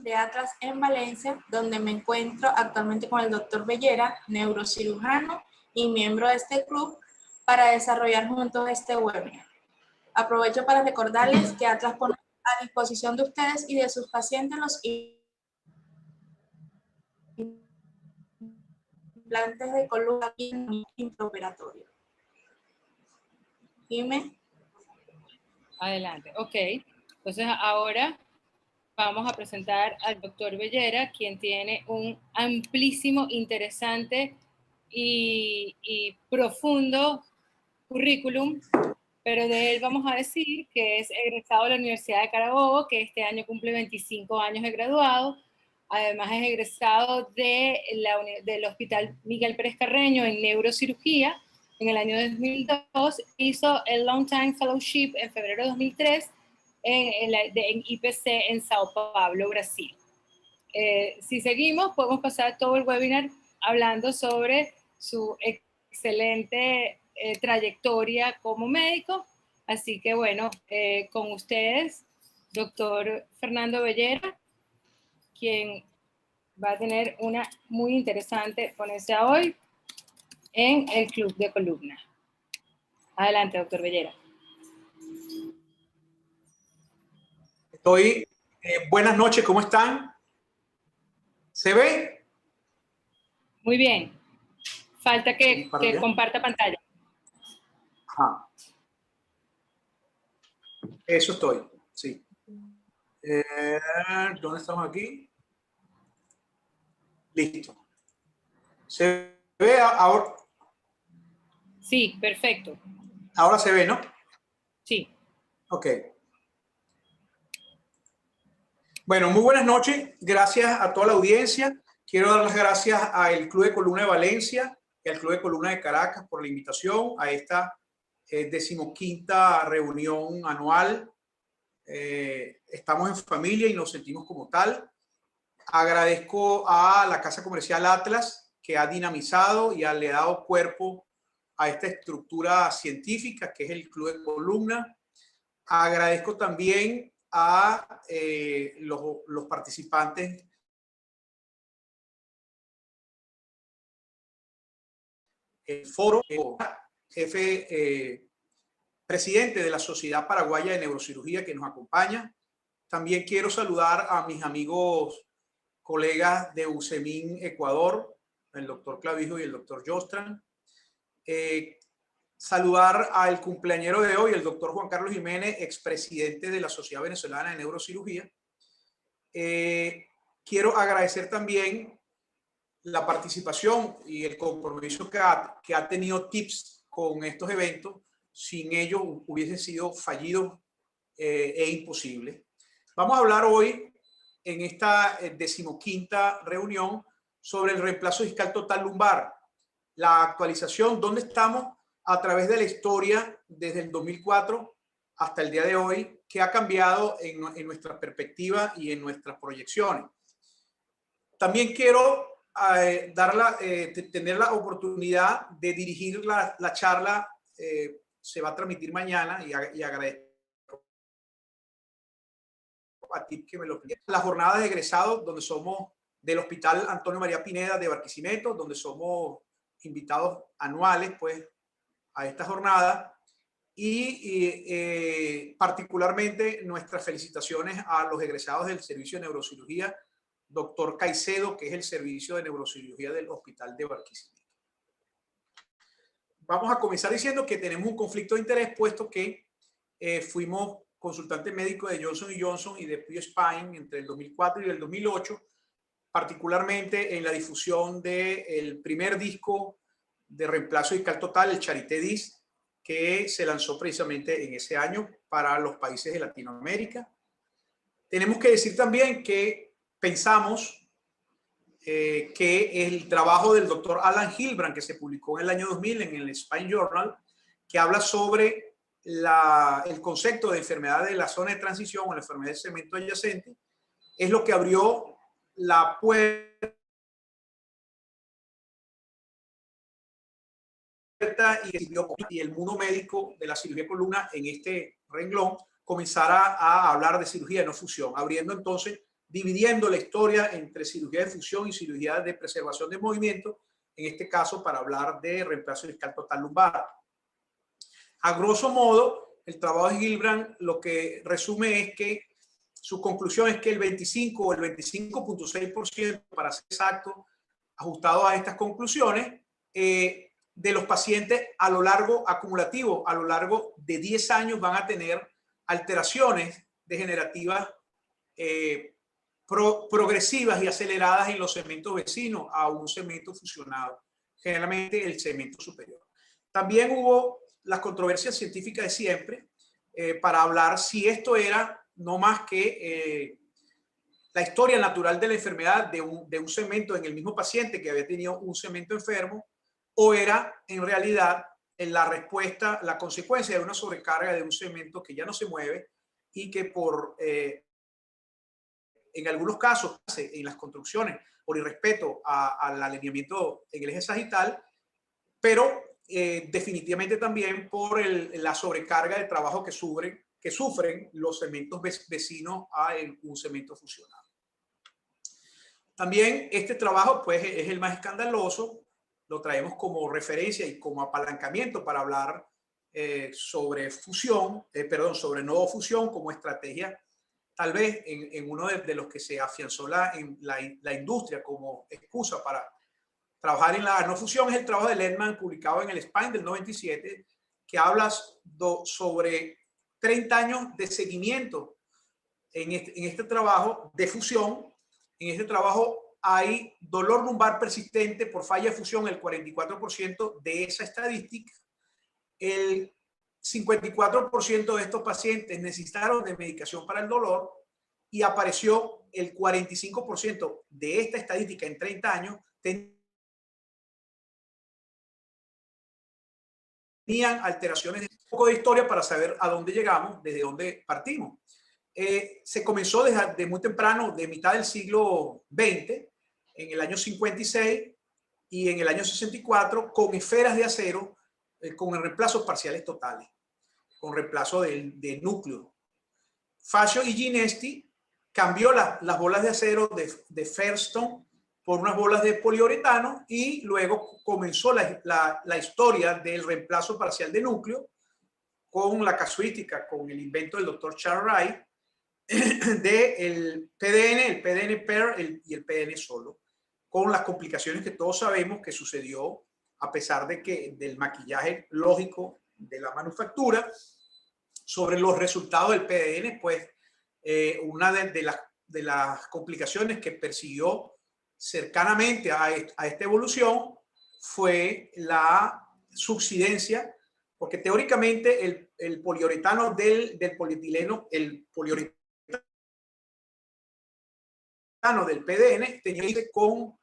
de Atlas en Valencia, donde me encuentro actualmente con el doctor Bellera, neurocirujano y miembro de este club, para desarrollar juntos este webinar. Aprovecho para recordarles que Atlas pone a disposición de ustedes y de sus pacientes los implantes de columna intraoperatorio. Dime. Adelante, ok. Entonces ahora vamos a presentar al doctor Bellera, quien tiene un amplísimo, interesante y profundo currículum, pero de él vamos a decir que es egresado de la Universidad de Carabobo, que este año cumple 25 años de graduado. Además es egresado del Hospital Miguel Pérez Carreño en neurocirugía. En el año 2002 hizo el Long Time Fellowship en febrero de 2003 en IPC en Sao Paulo, Brasil. Si seguimos, podemos pasar todo el webinar hablando sobre su excelente trayectoria como médico. Así que bueno, con ustedes, doctor Fernando Bellera, quien va a tener una muy interesante ponencia hoy en el Club de Columna. Adelante, doctor Bellera. Buenas noches, ¿cómo están? ¿Se ve? Muy bien. Falta que comparta pantalla. Ah. Eso estoy, sí. ¿Dónde estamos aquí? Listo. ¿Se ve ahora? Sí, perfecto. Ahora se ve, ¿no? Sí. Ok. Bueno, muy buenas noches. Gracias a toda la audiencia. Quiero dar las gracias al Club de Columna de Valencia y al Club de Columna de Caracas por la invitación a esta 15ª reunión anual. Estamos en familia y nos sentimos como tal. Agradezco a la Casa Comercial Atlas, que ha dinamizado y le ha dado cuerpo a esta estructura científica que es el Club de Columna. Agradezco también a los participantes del foro, jefe presidente de la Sociedad Paraguaya de Neurocirugía, que nos acompaña. También quiero saludar a mis amigos, colegas de UCEMIN Ecuador, el doctor Clavijo y el doctor Jostran. Saludar al cumpleañero de hoy, el doctor Juan Carlos Jiménez, expresidente de la Sociedad Venezolana de Neurocirugía. Quiero agradecer también la participación y el compromiso que ha tenido TIPS con estos eventos. Sin ellos hubiese sido fallido e imposible. Vamos a hablar hoy en esta 15ª reunión sobre el reemplazo discal total lumbar, la actualización, dónde estamos a través de la historia desde el 2004 hasta el día de hoy, qué ha cambiado en nuestra perspectiva y en nuestras proyecciones. También quiero tener la oportunidad de dirigir la charla, se va a transmitir mañana y agradezco a ti que me lo pide. Las jornadas de egresados, donde somos del Hospital Antonio María Pineda de Barquisimeto, donde somos invitados anuales pues a esta jornada, y particularmente nuestras felicitaciones a los egresados del servicio de neurocirugía, doctor Caicedo, que es el servicio de neurocirugía del Hospital de Barquisimeto. Vamos a comenzar diciendo que tenemos un conflicto de interés, puesto que fuimos consultante médico de Johnson & Johnson y de Pio Spine entre el 2004 y el 2008, particularmente en la difusión del primer disco de reemplazo discal total, el Charité Disc, que se lanzó precisamente en ese año para los países de Latinoamérica. Tenemos que decir también que pensamos que el trabajo del doctor Alan Hilbrand, que se publicó en el año 2000 en el Spine Journal, que habla sobre el concepto de enfermedad de la zona de transición o la enfermedad de segmento adyacente, es lo que abrió la puerta y el mundo médico de la cirugía de columna en este renglón comenzara a hablar de cirugía de no fusión, abriendo entonces dividiendo la historia entre cirugía de fusión y cirugía de preservación de movimiento, en este caso para hablar de reemplazo discal total lumbar. A grosso modo, el trabajo de Gilbrand lo que resume es que su conclusión es que el 25 o el 25.6%, para ser exacto, ajustado a estas conclusiones, de los pacientes a lo largo acumulativo, a lo largo de 10 años van a tener alteraciones degenerativas progresivas y aceleradas en los segmentos vecinos a un segmento fusionado, generalmente el segmento superior. También hubo las controversias científicas de siempre para hablar si esto era no más que la historia natural de la enfermedad de un segmento en el mismo paciente que había tenido un segmento enfermo, o era en realidad la respuesta, la consecuencia de una sobrecarga de un segmento que ya no se mueve y que por, en algunos casos, en las construcciones, por irrespeto al alineamiento en el eje sagital, pero definitivamente también por la sobrecarga de trabajo que sufren los segmentos vecinos a un segmento fusionado. También este trabajo pues, es el más escandaloso, lo traemos como referencia y como apalancamiento para hablar sobre fusión, sobre no fusión como estrategia, tal vez en uno de los que se afianzó la industria como excusa para trabajar en la no fusión, es el trabajo de Lehman publicado en el Spine del 97, que habla sobre 30 años de seguimiento en este trabajo de fusión. En este trabajo hay dolor lumbar persistente por falla de fusión, el 44% de esa estadística. El 54% de estos pacientes necesitaron de medicación para el dolor y apareció el 45% de esta estadística en 30 años tenían alteraciones. Un poco de historia para saber a dónde llegamos, desde dónde partimos. Se comenzó desde muy temprano, de mitad del siglo XX, en el año 56 y en el año 64, con esferas de acero, con reemplazos parciales totales, con reemplazo de núcleo. Fascio y Ginesti cambió las bolas de acero de Firestone por unas bolas de poliuretano y luego comenzó la historia del reemplazo parcial de núcleo con la casuística, con el invento del doctor Charles Wright del PDN, el PDN pair y el PDN solo, con las complicaciones que todos sabemos que sucedió a pesar del maquillaje lógico de la manufactura sobre los resultados del PDN. Pues una de las complicaciones que persiguió cercanamente a esta evolución fue la subsidencia, porque teóricamente el poliuretano del polietileno, el poliuretano del PDN tenía que ir con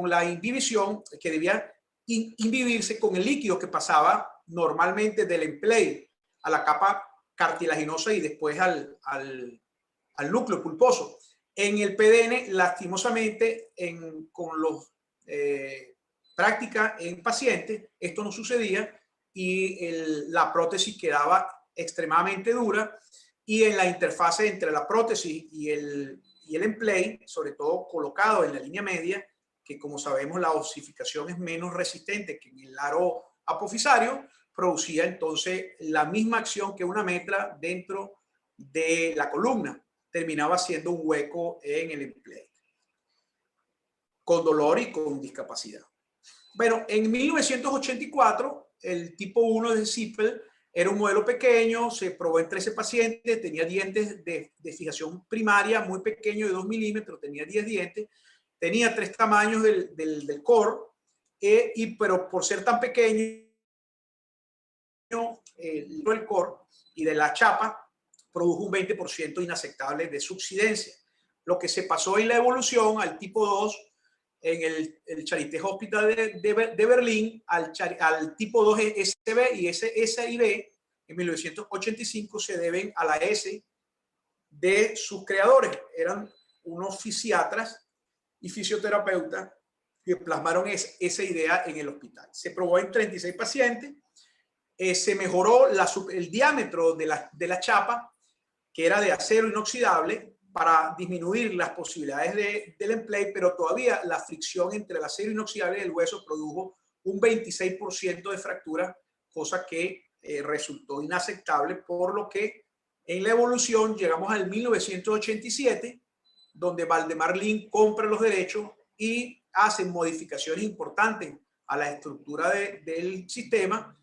la inhibición que debía inhibirse con el líquido que pasaba normalmente del emplay a la capa cartilaginosa y después al núcleo pulposo. En el PDN, lastimosamente, con los prácticas en pacientes, esto no sucedía y la prótesis quedaba extremadamente dura, y en la interfase entre la prótesis y el emplay, sobre todo colocado en la línea media, que como sabemos la osificación es menos resistente que en el aro apofisario, producía entonces la misma acción que una metra dentro de la columna. Terminaba siendo un hueco en el emplay, con dolor y con discapacidad. Bueno, en 1984, el tipo 1 de Zippel era un modelo pequeño, se probó en 13 pacientes, tenía dientes de fijación primaria muy pequeños de 2 milímetros, tenía 10 dientes, tenía 3 tamaños del core, pero por ser tan pequeño el core y de la chapa, produjo un 20% inaceptable de subsidencia. Lo que se pasó en la evolución al tipo 2 en el Charité Hospital de Berlín, al tipo 2 SB y S y B en 1985 se deben a la S de sus creadores. Eran unos fisiatras y fisioterapeutas que plasmaron esa idea en el hospital. Se probó en 36 pacientes, se mejoró el diámetro de la chapa, que era de acero inoxidable, para disminuir las posibilidades del emplay, pero todavía la fricción entre el acero inoxidable y el hueso produjo un 26% de fractura, cosa que resultó inaceptable, por lo que en la evolución llegamos al 1987, donde Valdemar Lin compra los derechos y hace modificaciones importantes a la estructura del sistema.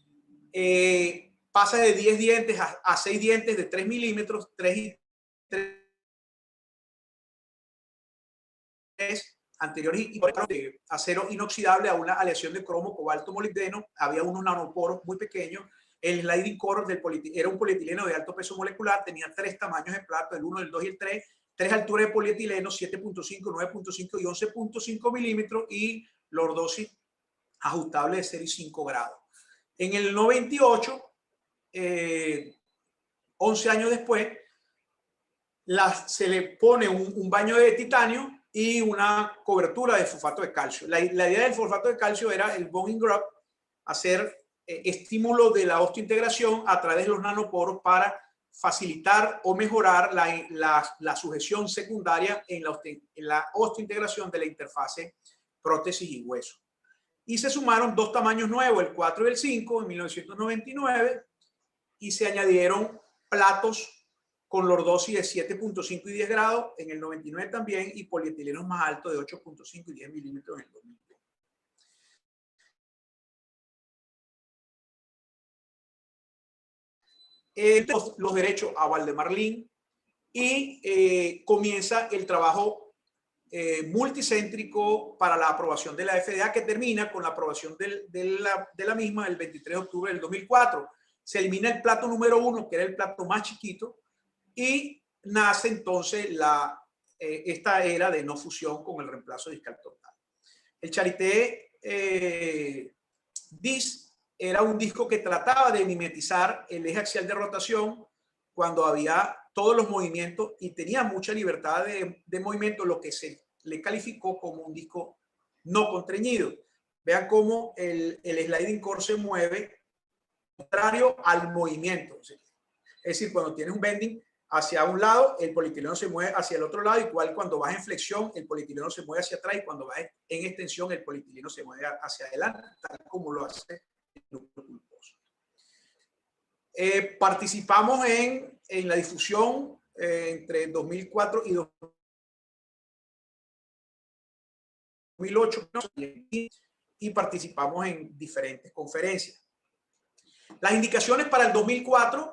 Pasa de 10 dientes a 6 dientes de 3 milímetros, 3 y 3 anteriores, y de acero inoxidable a una aleación de cromo, cobalto, molibdeno. Había unos nanoporos muy pequeños. El sliding core era un polietileno de alto peso molecular, tenía 3 tamaños de plato, el 1, el 2 y el 3, 3 alturas de polietileno, 7.5, 9.5 y 11.5 milímetros, y lordosis ajustable de 0,5 grados. En el 98, 11 años después, se le pone un baño de titanio y una cobertura de fosfato de calcio. La idea del fosfato de calcio era el bone engrop, hacer estímulo de la osteointegración a través de los nanoporos para facilitar o mejorar la sujeción secundaria en la osteointegración de la interfase prótesis y hueso. Y se sumaron 2 tamaños nuevos, el 4 y el 5, en 1999, y se añadieron platos con lordosis de 7.5 y 10 grados en el 99 también, y polietilenos más altos de 8.5 y 10 milímetros en el 2002. Los derechos a Valdemar Lin, y comienza el trabajo multicéntrico para la aprobación de la FDA, que termina con la aprobación de la misma el 23 de octubre del 2004. Se elimina el plato número 1, que era el plato más chiquito, y nace entonces esta era de no fusión con el reemplazo discal total. El Charité DIS era un disco que trataba de mimetizar el eje axial de rotación cuando había todos los movimientos y tenía mucha libertad de movimiento, lo que se le calificó como un disco no contrañido. Vean cómo el sliding core se mueve contrario al movimiento. Es decir, cuando tienes un bending hacia un lado, el polietileno se mueve hacia el otro lado, igual cuando vas en flexión, el polietileno se mueve hacia atrás, y cuando vas en extensión, el polietileno se mueve hacia adelante, tal como lo hace el núcleo pulposo. Participamos en la difusión entre 2004 y 2008, y participamos en diferentes conferencias. Las indicaciones para el 2004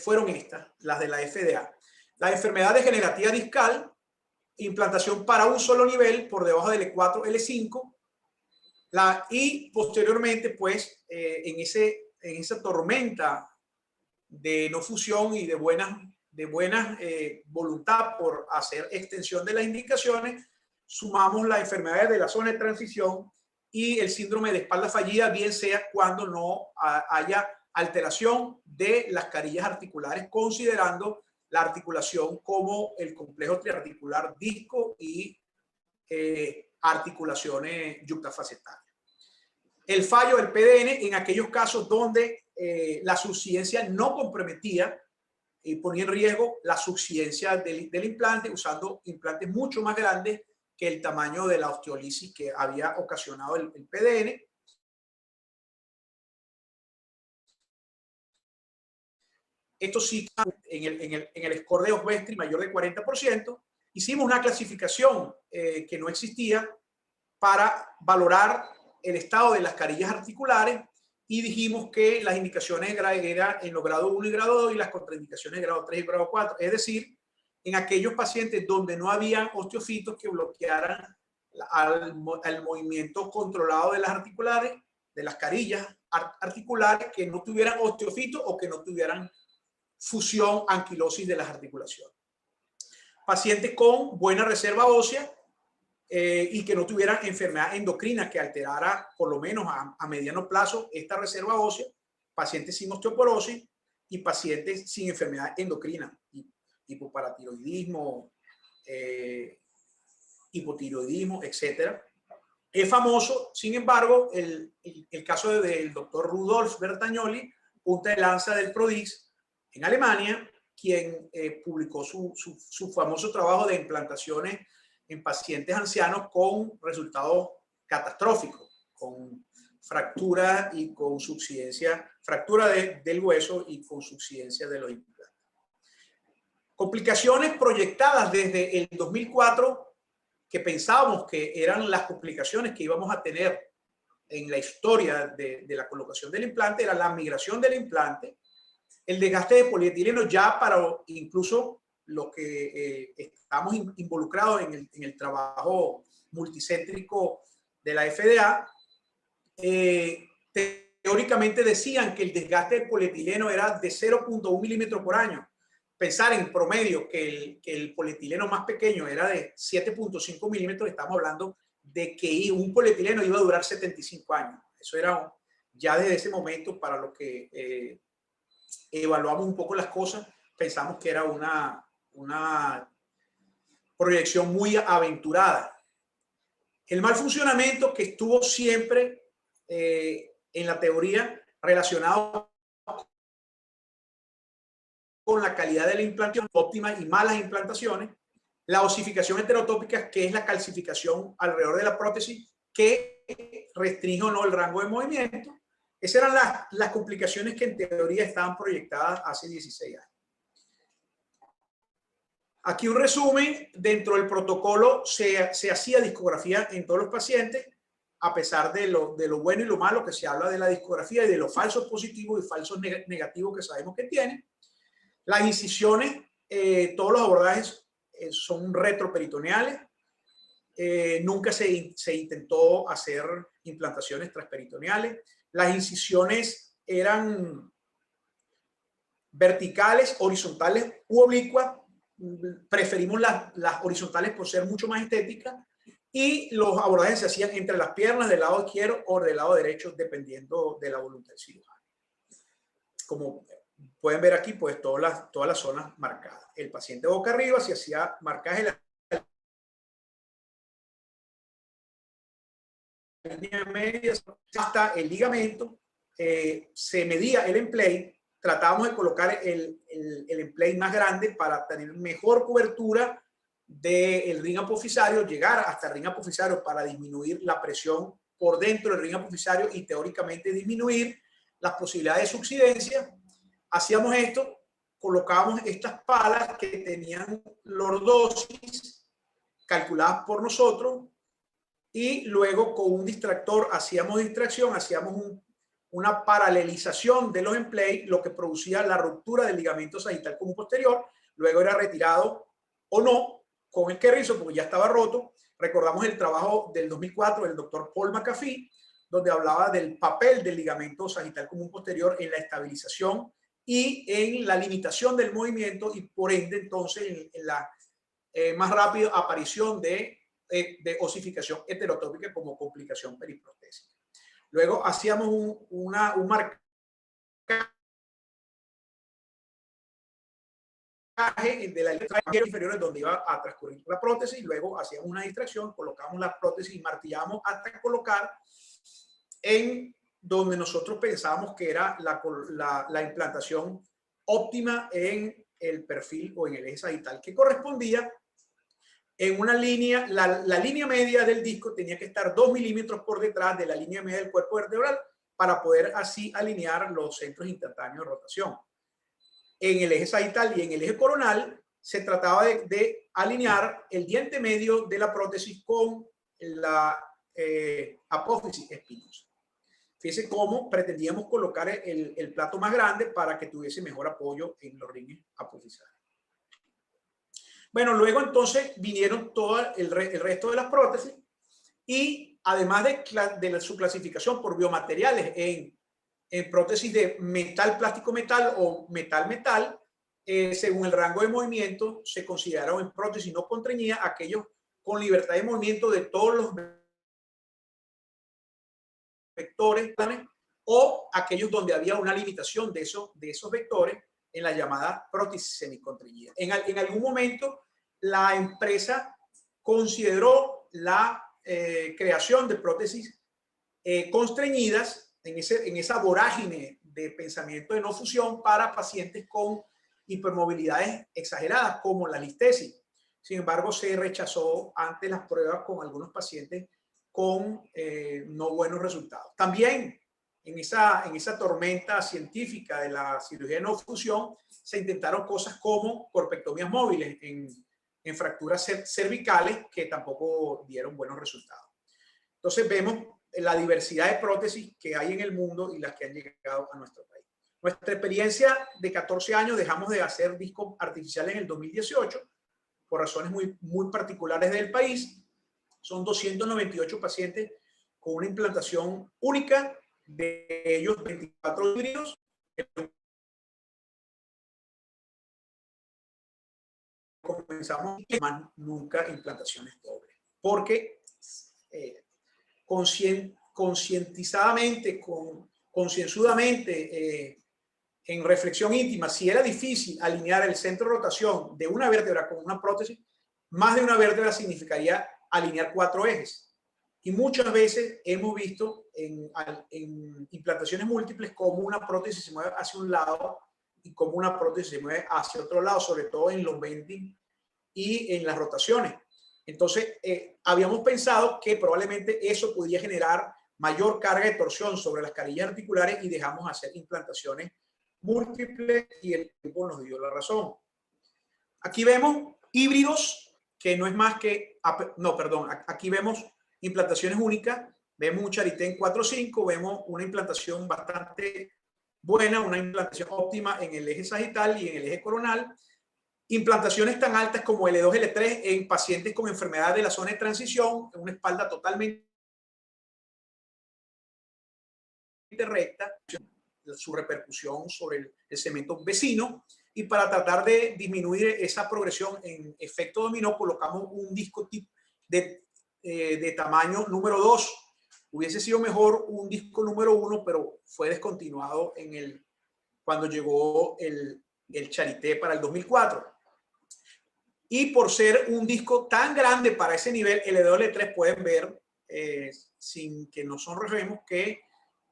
fueron estas, las de la FDA. La enfermedad degenerativa discal, implantación para un solo nivel por debajo del E4, L5, y posteriormente, pues, en esa tormenta de no fusión y de buena voluntad por hacer extensión de las indicaciones, sumamos la enfermedad de la zona de transición y el síndrome de espalda fallida, bien sea cuando no haya alteración de las carillas articulares, considerando la articulación como el complejo triarticular disco y articulaciones yuxtafacetarias. El fallo del PDN en aquellos casos donde la subsidencia no comprometía y ponía en riesgo la subsidencia del implante, usando implantes mucho más grandes que el tamaño de la osteolisis que había ocasionado el PDN. Esto sí, en el score de Oswestry mayor de 40%, hicimos una clasificación que no existía para valorar el estado de las carillas articulares, y dijimos que las indicaciones eran en los grado 1 y grado 2 y las contraindicaciones de grado 3 y grado 4, es decir, en aquellos pacientes donde no había osteofitos que bloquearan al movimiento controlado de las articulares, de las carillas articulares, que no tuvieran osteofitos o que no tuvieran fusión, anquilosis de las articulaciones. Pacientes con buena reserva ósea y que no tuvieran enfermedad endocrina que alterara por lo menos a mediano plazo esta reserva ósea, pacientes sin osteoporosis y pacientes sin enfermedad endocrina, hipoparatiroidismo, hipotiroidismo, etc. Es famoso, sin embargo, el caso del doctor Rudolf Bertagnoli, punta de lanza del PRODIX en Alemania, quien publicó su famoso trabajo de implantaciones en pacientes ancianos con resultados catastróficos, con fractura y con subsidencia, fractura del hueso y con subsidencia de los implantes. Complicaciones proyectadas desde el 2004 que pensábamos que eran las complicaciones que íbamos a tener en la historia de la colocación del implante, era la migración del implante, el desgaste de polietileno ya para incluso los que estamos involucrados en el trabajo multicéntrico de la FDA, teóricamente decían que el desgaste de polietileno era de 0.1 milímetros por año. Pensar en promedio que el polietileno más pequeño era de 7.5 milímetros, estamos hablando de que un polietileno iba a durar 75 años. Eso era ya desde ese momento, para lo que evaluamos un poco las cosas, pensamos que era una proyección muy aventurada. El mal funcionamiento que estuvo siempre en la teoría relacionado con la calidad de la implantación, óptimas y malas implantaciones, la osificación heterotópica, que es la calcificación alrededor de la prótesis, que restringe o no el rango de movimiento. Esas eran las complicaciones que en teoría estaban proyectadas hace 16 años. Aquí un resumen. Dentro del protocolo se hacía discografía en todos los pacientes, a pesar de lo bueno y lo malo que se habla de la discografía y de los falsos positivos y falsos negativos que sabemos que tiene. Las incisiones, todos los abordajes son retroperitoneales. Nunca se intentó hacer implantaciones transperitoneales. Las incisiones eran verticales, horizontales u oblicuas. Preferimos las horizontales por ser mucho más estéticas, y los abordajes se hacían entre las piernas del lado izquierdo o del lado derecho, dependiendo de la voluntad del cirujano. Como pueden ver aquí, pues todas las zonas marcadas. El paciente boca arriba se hacía marcaje de la línea media hasta el ligamento. Se medía el emplate. Tratábamos de colocar el emplate más grande para tener mejor cobertura del ring apofisario, llegar hasta el ring apofisario para disminuir la presión por dentro del ring apofisario y teóricamente disminuir las posibilidades de subsidencia. Hacíamos esto, colocábamos estas palas que tenían lordosis calculadas por nosotros, y luego con un distractor hacíamos distracción, hacíamos una paralelización de los emplates, lo que producía la ruptura del ligamento sagital común posterior. Luego era retirado o no con el Kerrison, porque ya estaba roto. Recordamos el trabajo del 2004 del doctor Paul McAfee, donde hablaba del papel del ligamento sagital común posterior en la estabilización y en la limitación del movimiento, y por ende entonces en la más rápida aparición de osificación heterotópica como complicación periprostésica. Luego hacíamos un marcaje de la línea inferior donde iba a transcurrir la prótesis, y luego hacíamos una distracción, colocamos la prótesis y martillamos hasta colocar en donde nosotros pensábamos que era la implantación óptima en el perfil o en el eje sagital, que correspondía en una línea. La línea media del disco tenía que estar 2 milímetros por detrás de la línea media del cuerpo vertebral para poder así alinear los centros instantáneos de rotación. En el eje sagital y en el eje coronal se trataba de alinear el diente medio de la prótesis con la apófisis espinosa. Fíjense cómo pretendíamos colocar el plato más grande para que tuviese mejor apoyo en los rines apofisarios. Bueno, luego entonces vinieron todo el resto de las prótesis, y además de su clasificación por biomateriales en prótesis de metal, plástico, metal o metal, metal, según el rango de movimiento, se consideraron en prótesis no contrañidas aquellos con libertad de movimiento de todos los vectores, o aquellos donde había una limitación de esos vectores en la llamada prótesis semicontrañida. En algún momento la empresa consideró la creación de prótesis constreñidas en esa vorágine de pensamiento de no fusión para pacientes con hipermovilidades exageradas como la listesis. Sin embargo, se rechazó ante las pruebas con algunos pacientes con no buenos resultados. También en esa tormenta científica de la cirugía de no fusión se intentaron cosas como corpectomías móviles en fracturas cervicales que tampoco dieron buenos resultados. Entonces vemos la diversidad de prótesis que hay en el mundo y las que han llegado a nuestro país. Nuestra experiencia de 14 años, dejamos de hacer discos artificiales en el 2018 por razones muy particulares del país. Son 298 pacientes con una implantación única, de ellos 24 híbridos. Comenzamos más nunca implantaciones dobles, porque concientizadamente, concienzudamente, en reflexión íntima, si era difícil alinear el centro de rotación de una vértebra con una prótesis, más de una vértebra significaría alinear 4 ejes. Y muchas veces hemos visto en implantaciones múltiples cómo una prótesis se mueve hacia un lado y cómo una prótesis se mueve hacia otro lado, sobre todo en los bending y en las rotaciones. Entonces, habíamos pensado que probablemente eso podría generar mayor carga de torsión sobre las carillas articulares y dejamos hacer implantaciones múltiples y el tiempo nos dio la razón. Aquí vemos híbridos, que no es más que, no, perdón, aquí vemos implantaciones únicas, vemos un Charité en 4.5, vemos una implantación bastante buena, una implantación óptima en el eje sagital y en el eje coronal. Implantaciones tan altas como L2, L3 en pacientes con enfermedad de la zona de transición, en una espalda totalmente recta, su repercusión sobre el cemento vecino, y para tratar de disminuir esa progresión en efecto dominó, colocamos un disco de tamaño número 2. Hubiese sido mejor un disco número 1, pero fue descontinuado cuando llegó el Charité para el 2004. Y por ser un disco tan grande para ese nivel, L2, L3, pueden ver, sin que nos sonrojemos, que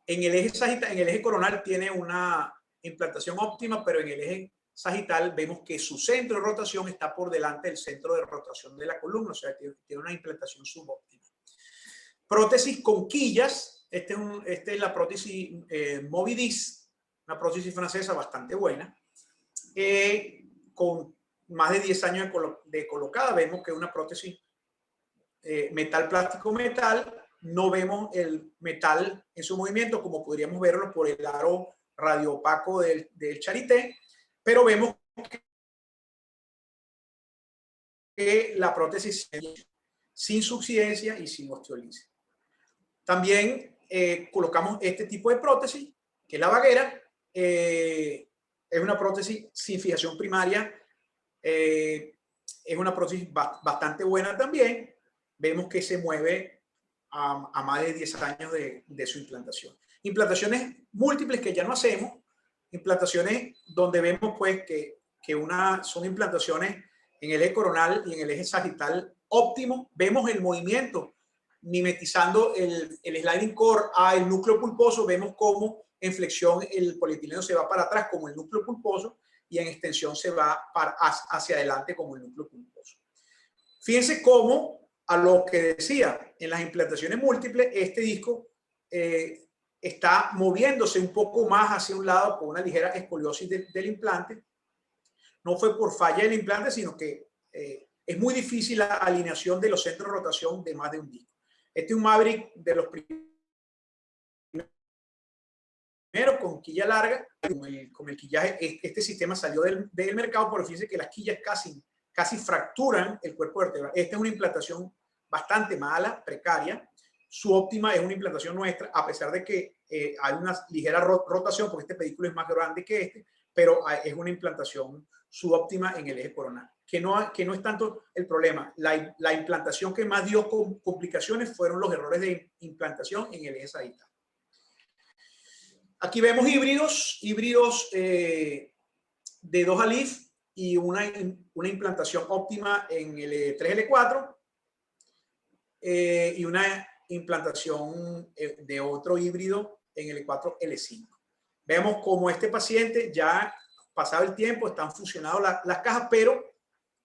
en el eje coronal tiene una implantación óptima, pero en el eje sagital vemos que su centro de rotación está por delante del centro de rotación de la columna, o sea, tiene una implantación subóptima. Prótesis con quillas. Esta es la prótesis Movidis, una prótesis francesa bastante buena, con más de 10 años de colocada. Vemos que es una prótesis metal, plástico, metal. No vemos el metal en su movimiento como podríamos verlo por el aro radioopaco del Charité, pero vemos que la prótesis sin subsidencia y sin osteolisis. También colocamos este tipo de prótesis, que es la vaguera. Es una prótesis sin fijación primaria. Es una prótesis bastante buena también. Vemos que se mueve a más de 10 años de su implantación. Implantaciones múltiples que ya no hacemos, implantaciones donde vemos pues que son implantaciones en el eje coronal y en el eje sagital óptimo. Vemos el movimiento mimetizando el sliding core al núcleo pulposo. Vemos cómo en flexión el polietileno se va para atrás como el núcleo pulposo y en extensión se va hacia adelante como el núcleo pulposo. Fíjense cómo, a lo que decía, en las implantaciones múltiples, este disco está moviéndose un poco más hacia un lado con una ligera escoliosis del implante. No fue por falla del implante, sino que es muy difícil la alineación de los centros de rotación de más de un disco. Este es un Maverick de los primeros con quilla larga, con el quillaje. Este sistema salió del mercado, pero fíjense que las quillas casi fracturan el cuerpo vertebral. Esta es una implantación bastante mala, precaria. Su óptima es una implantación nuestra, a pesar de que hay una ligera rotación, porque este pedículo es más grande que este, pero es una implantación subóptima en el eje coronal, que no es tanto el problema. La implantación que más dio complicaciones fueron los errores de implantación en el eje sagital. Aquí vemos híbridos de 2 alif y una implantación óptima en el 3L4 y una implantación de otro híbrido en el 4L5. Vemos como este paciente ya pasado el tiempo, están fusionadas las cajas, pero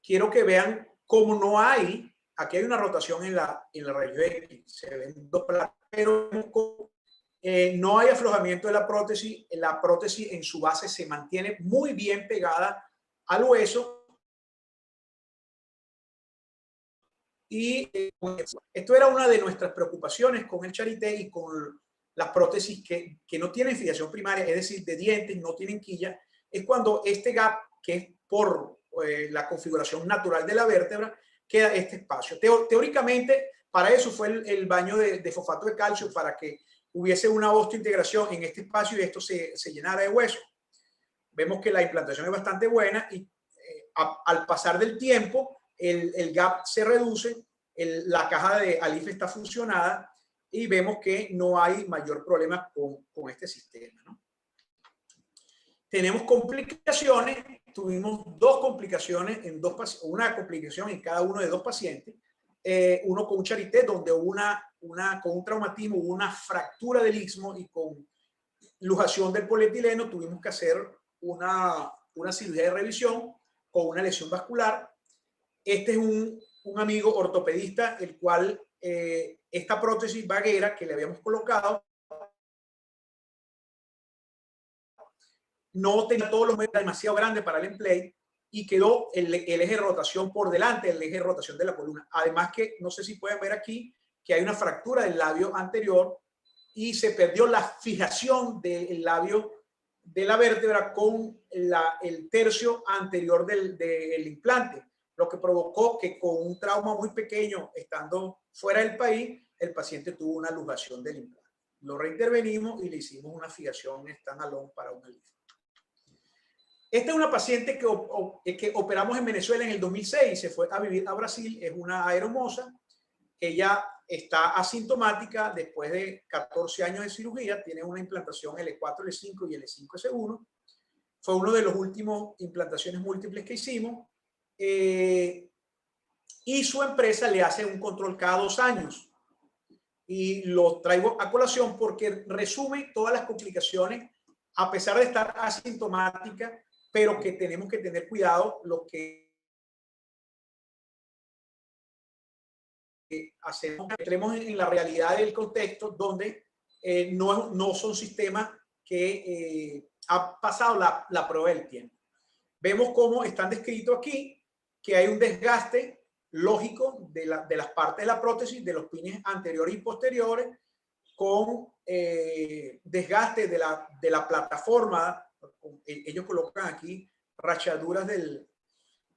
quiero que vean cómo no hay, aquí hay una rotación en la raíz X, se ven dos placas, pero no hay aflojamiento de la prótesis en su base se mantiene muy bien pegada al hueso. Y esto era una de nuestras preocupaciones con el Charité y con las prótesis que no tienen fijación primaria, es decir, de dientes, no tienen quilla, es cuando este gap, que es por la configuración natural de la vértebra, queda este espacio. Teóricamente, para eso fue el baño de fosfato de calcio, para que hubiese una osteointegración en este espacio y esto se llenara de hueso. Vemos que la implantación es bastante buena y al pasar del tiempo, el gap se reduce, la caja de ALIF está fusionada y vemos que no hay mayor problema con este sistema, ¿no? Tenemos complicaciones, tuvimos dos complicaciones, una complicación en cada uno de dos pacientes, uno con un Charité donde hubo con un traumatismo, hubo una fractura del istmo y con luxación del polietileno tuvimos que hacer una cirugía de revisión con una lesión vascular. Este es un amigo ortopedista, el cual esta prótesis vaguera que le habíamos colocado no tenía todos los medios, demasiado grande para el emplate y quedó el eje de rotación por delante del eje de rotación de la columna. Además que, no sé si pueden ver aquí, que hay una fractura del labio anterior y se perdió la fijación del labio de la vértebra con el tercio anterior del implante, lo que provocó que con un trauma muy pequeño, estando fuera del país, el paciente tuvo una luxación del implante. Lo reintervenimos y le hicimos una fijación standalone para una lift. Esta es una paciente que operamos en Venezuela en el 2006, se fue a vivir a Brasil, es una aeromosa. Ella está asintomática después de 14 años de cirugía, tiene una implantación L4, L5 y L5S1. Fue uno de los últimos implantaciones múltiples que hicimos. Y su empresa le hace un control cada 2 años. Y lo traigo a colación porque resume todas las complicaciones, a pesar de estar asintomática, pero que tenemos que tener cuidado lo que hacemos. Entremos en la realidad del contexto donde no son sistemas que han pasado la prueba del tiempo. Vemos cómo están descritos aquí, que hay un desgaste lógico de las partes de la prótesis, de los pines anteriores y posteriores, con desgaste de la plataforma. Ellos colocan aquí rachaduras del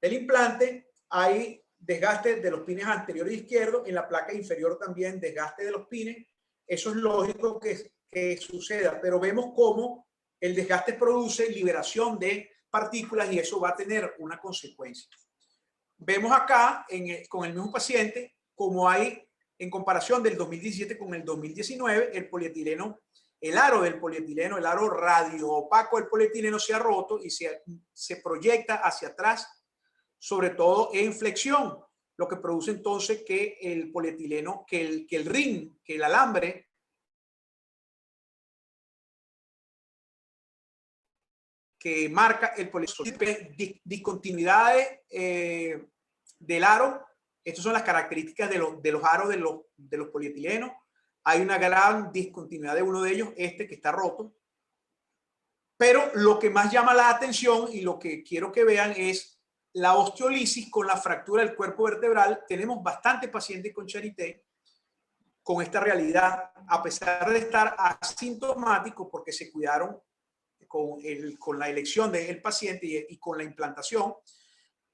implante. Hay desgaste de los pines anteriores izquierdos, en la placa inferior también desgaste de los pines. Eso es lógico que suceda, pero vemos cómo el desgaste produce liberación de partículas y eso va a tener una consecuencia. Vemos acá con el mismo paciente como hay en comparación del 2017 con el 2019, el polietileno, el aro del polietileno, el aro radioopaco del polietileno se ha roto y se proyecta hacia atrás, sobre todo en flexión, lo que produce entonces que el polietileno, que el ring, que el alambre que marca el polietileno, discontinuidades del aro. Estas son las características de los aros de los polietilenos. Hay una gran discontinuidad de uno de ellos, que está roto. Pero lo que más llama la atención y lo que quiero que vean es la osteolisis con la fractura del cuerpo vertebral. Tenemos bastantes pacientes con Charité con esta realidad, a pesar de estar asintomáticos porque se cuidaron con la elección del paciente y con la implantación.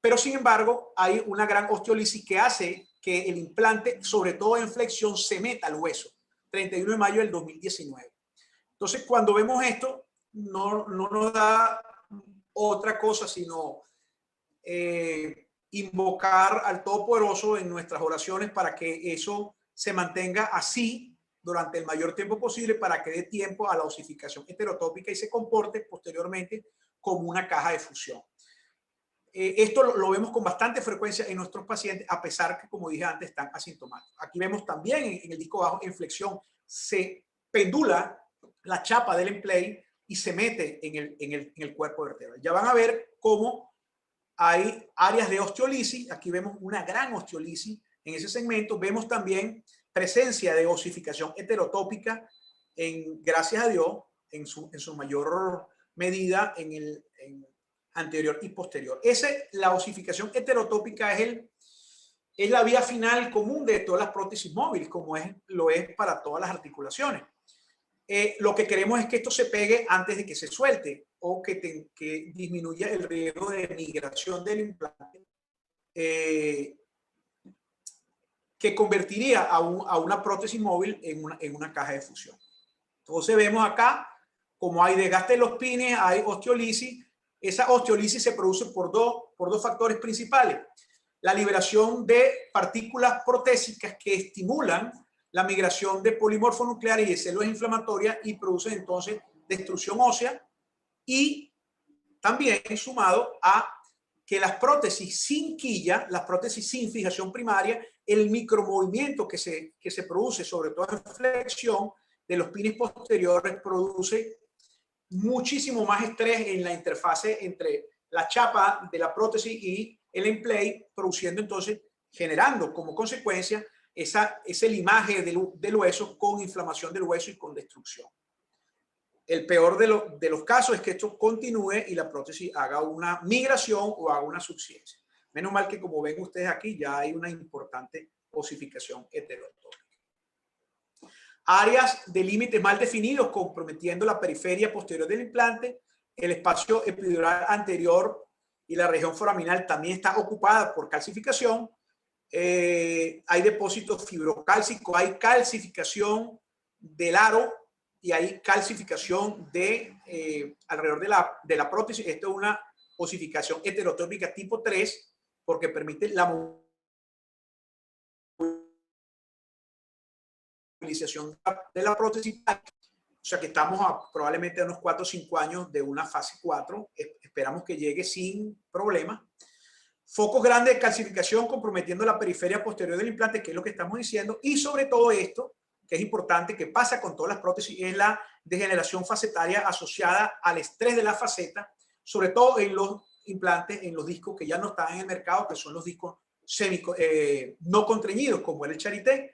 Pero sin embargo, hay una gran osteolisis que hace que el implante, sobre todo en flexión, se meta al hueso. 31 de mayo del 2019. Entonces, cuando vemos esto, no nos da otra cosa sino invocar al Todopoderoso en nuestras oraciones para que eso se mantenga así durante el mayor tiempo posible, para que dé tiempo a la osificación heterotópica y se comporte posteriormente como una caja de fusión. Esto lo vemos con bastante frecuencia en nuestros pacientes, a pesar que, como dije antes, están asintomáticos. Aquí vemos también en el disco bajo en flexión, se pendula la chapa del emplate y se mete en el cuerpo vertebral. Ya van a ver cómo hay áreas de osteolisis. Aquí vemos una gran osteolisis en ese segmento. Vemos también presencia de osificación heterotópica, gracias a Dios, en su mayor medida en anterior y posterior. La osificación heterotópica es la vía final común de todas las prótesis móviles, como lo es para todas las articulaciones. Lo que queremos es que esto se pegue antes de que se suelte o que disminuya el riesgo de migración del implante, que convertiría a una prótesis móvil en una caja de fusión. Entonces vemos acá como hay desgaste de los pines, hay osteolisis. Esa osteolisis se produce por dos factores principales. La liberación de partículas protésicas que estimulan la migración de polimorfonucleares y de células inflamatorias y producen entonces destrucción ósea, y también sumado a que las prótesis sin quilla, las prótesis sin fijación primaria, el micromovimiento que se produce, sobre todo en flexión de los pines posteriores, produce muchísimo más estrés en la interfase entre la chapa de la prótesis y el emplate, produciendo entonces, generando como consecuencia ese limaje del hueso con inflamación del hueso y con destrucción. El peor de los casos es que esto continúe y la prótesis haga una migración o haga una subsidencia. Menos mal que, como ven ustedes aquí, ya hay una importante osificación heterotópica. Áreas de límites mal definidos comprometiendo la periferia posterior del implante, el espacio epidural anterior y la región foraminal también está ocupada por calcificación. Hay depósitos fibrocálcicos, hay calcificación del aro y hay calcificación alrededor de la prótesis. Esto es una osificación heterotópica tipo 3 porque permite la movilización de la prótesis. O sea que estamos probablemente a unos 4 o 5 años de una fase 4. Esperamos que llegue sin problema. Focos grandes de calcificación comprometiendo la periferia posterior del implante, que es lo que estamos diciendo. Y sobre todo esto, que es importante, que pasa con todas las prótesis, es la degeneración facetaria asociada al estrés de la faceta, sobre todo en los implantes, en los discos que ya no están en el mercado, que son los discos no contrañidos, como el Charité.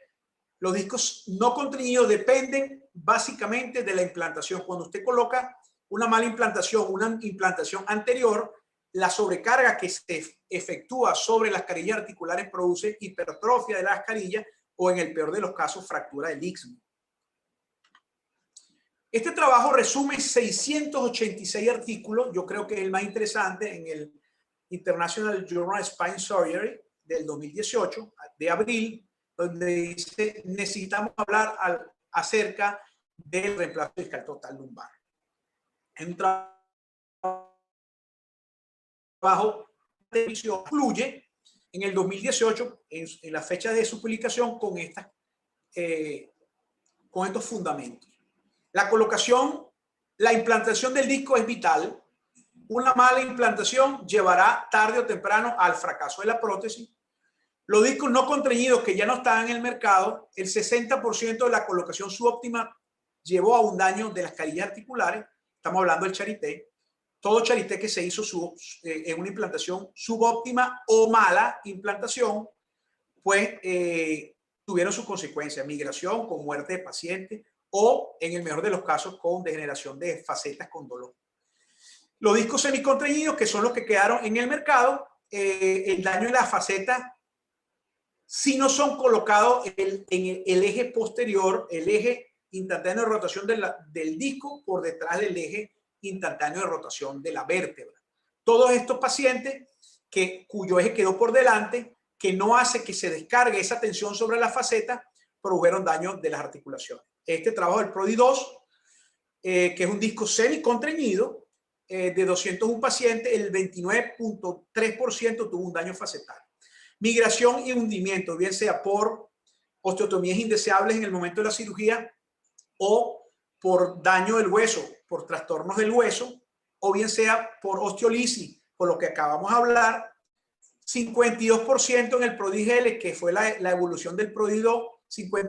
Los discos no contrañidos dependen básicamente de la implantación. Cuando usted coloca una mala implantación, una implantación anterior, la sobrecarga que se efectúa sobre las carillas articulares produce hipertrofia de las carillas o, en el peor de los casos, fractura del istmo. Este trabajo resume 686 artículos. Yo creo que es el más interesante en el International Journal of Spine Surgery del 2018, de abril, donde dice: necesitamos hablar acerca del reemplazo discal total lumbar. Es un trabajo de visión, incluye en el 2018, en la fecha de su publicación, con estos fundamentos. La colocación, la implantación del disco es vital. Una mala implantación llevará tarde o temprano al fracaso de la prótesis. Los discos no contrañidos que ya no están en el mercado, el 60% de la colocación subóptima llevó a un daño de las carillas articulares. Estamos hablando del Charité. Todo Charité que se hizo en una implantación subóptima o mala implantación, pues tuvieron sus consecuencias: migración con muerte de paciente o, en el mejor de los casos, con degeneración de facetas con dolor. Los discos semicontrañidos, que son los que quedaron en el mercado, el daño de la faceta, si no son colocados en el eje posterior, el eje instantáneo de rotación del disco por detrás del eje instantáneo de rotación de la vértebra. Todos estos pacientes cuyo eje quedó por delante, que no hace que se descargue esa tensión sobre la faceta, produjeron daño de las articulaciones. Este trabajo del PRODI 2, que es un disco semicontreñido, de 201 pacientes, el 29.3% tuvo un daño facetario. Migración y hundimiento, bien sea por osteotomías indeseables en el momento de la cirugía o por daño del hueso, por trastornos del hueso, o bien sea por osteolisis, por lo que acabamos de hablar. 52% en el PRODI GL, que fue la evolución del PRODI 2,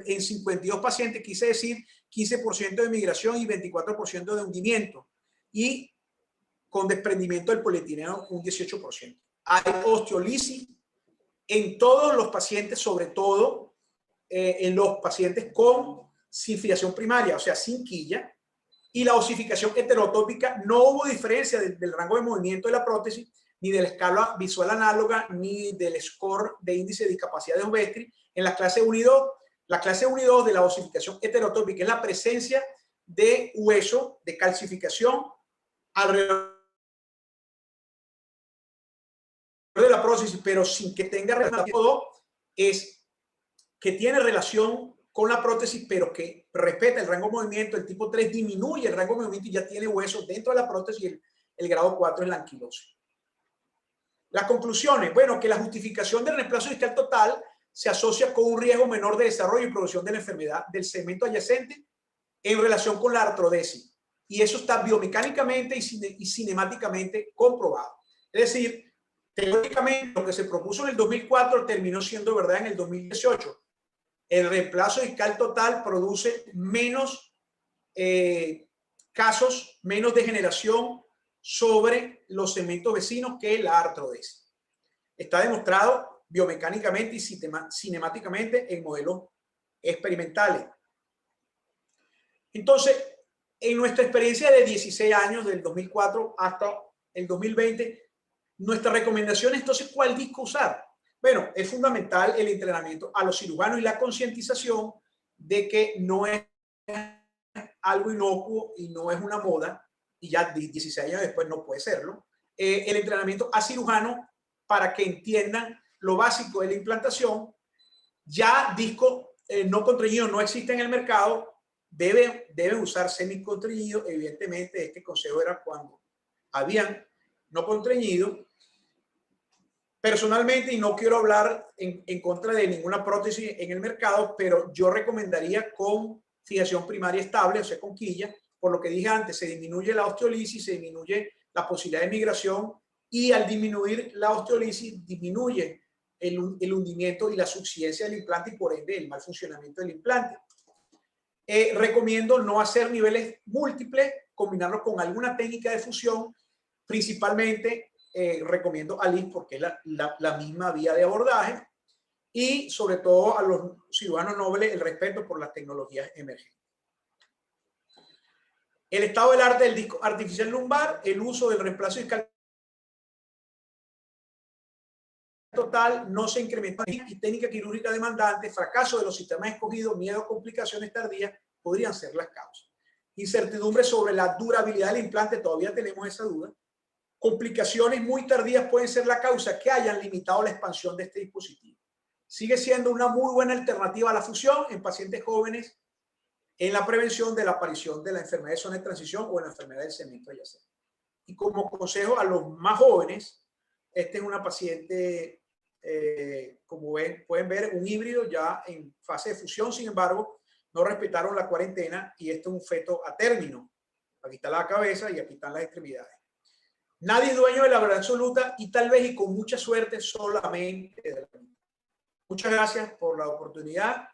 en 52 pacientes, quise decir 15% de migración y 24% de hundimiento. y con desprendimiento del polietileno un 18%. Hay osteolisis en todos los pacientes, sobre todo en los pacientes sin filiación primaria, o sea, sin quilla, y la osificación heterotópica. No hubo diferencia del rango de movimiento de la prótesis, ni de la escala visual análoga, ni del score de índice de discapacidad de Ovestri en la clase 1 y 2. La clase 1 y 2 de la osificación heterotópica es la presencia de hueso, de calcificación alrededor de la prótesis, pero sin que tenga relación, es que tiene relación con la prótesis, pero que respeta el rango de movimiento. El tipo 3 disminuye el rango de movimiento y ya tiene huesos dentro de la prótesis, y el grado 4 es la anquilosis. Las conclusiones, bueno, que la justificación del reemplazo discal total se asocia con un riesgo menor de desarrollo y producción de la enfermedad del segmento adyacente en relación con la artrodesis. Y eso está biomecánicamente y cinemáticamente comprobado. Es decir, teóricamente lo que se propuso en el 2004 terminó siendo verdad en el 2018. El reemplazo discal total produce menos casos, menos degeneración sobre los segmentos vecinos que la artrodesis. Está demostrado biomecánicamente y cinemáticamente en modelos experimentales. Entonces, en nuestra experiencia de 16 años, del 2004 hasta el 2020, nuestra recomendación es entonces cuál disco usar. Bueno, es fundamental el entrenamiento a los cirujanos y la concientización de que no es algo inocuo y no es una moda, y ya 16 años después no puede serlo. El entrenamiento a cirujanos para que entiendan lo básico de la implantación. Ya disco no contrañido no existe en el mercado, deben usar semicontrañido. Evidentemente, este consejo era cuando habían no contrañido. Personalmente, y no quiero hablar en contra de ninguna prótesis en el mercado, pero yo recomendaría con fijación primaria estable, o sea, con quilla. Por lo que dije antes, se disminuye la osteolisis, se disminuye la posibilidad de migración, y al disminuir la osteolisis disminuye el hundimiento y la subsidencia del implante, y por ende el mal funcionamiento del implante. Recomiendo no hacer niveles múltiples, combinarlos con alguna técnica de fusión. Principalmente recomiendo ALIF porque es la misma vía de abordaje, y sobre todo a los cirujanos nobles el respeto por las tecnologías emergentes. El estado del arte del disco artificial lumbar, el uso del reemplazo discal total, no se incrementa, y técnica quirúrgica demandante, fracaso de los sistemas escogidos, miedo, complicaciones tardías podrían ser las causas. Incertidumbre sobre la durabilidad del implante, todavía tenemos esa duda. Complicaciones muy tardías pueden ser la causa que hayan limitado la expansión de este dispositivo. Sigue siendo una muy buena alternativa a la fusión en pacientes jóvenes en la prevención de la aparición de la enfermedad de zona de transición o en la enfermedad del segmento adyacente. Y como consejo a los más jóvenes, este es una paciente, como pueden ver, un híbrido ya en fase de fusión. Sin embargo, no respetaron la cuarentena, y esto es un feto a término. Aquí está la cabeza y aquí están las extremidades. Nadie es dueño de la verdad absoluta, y tal vez, y con mucha suerte, solamente de la vida. Muchas gracias por la oportunidad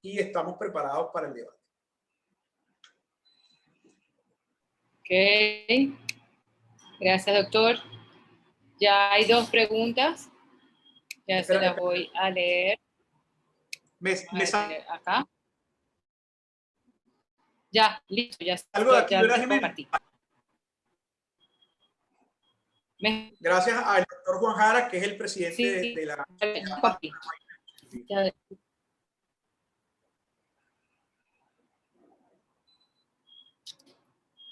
y estamos preparados para el debate. Ok. Gracias, doctor. Ya hay dos preguntas. Ya se las voy a leer. Acá. Ya, listo. Ya compartí. Gracias al doctor Juan Jara, que es el presidente de la...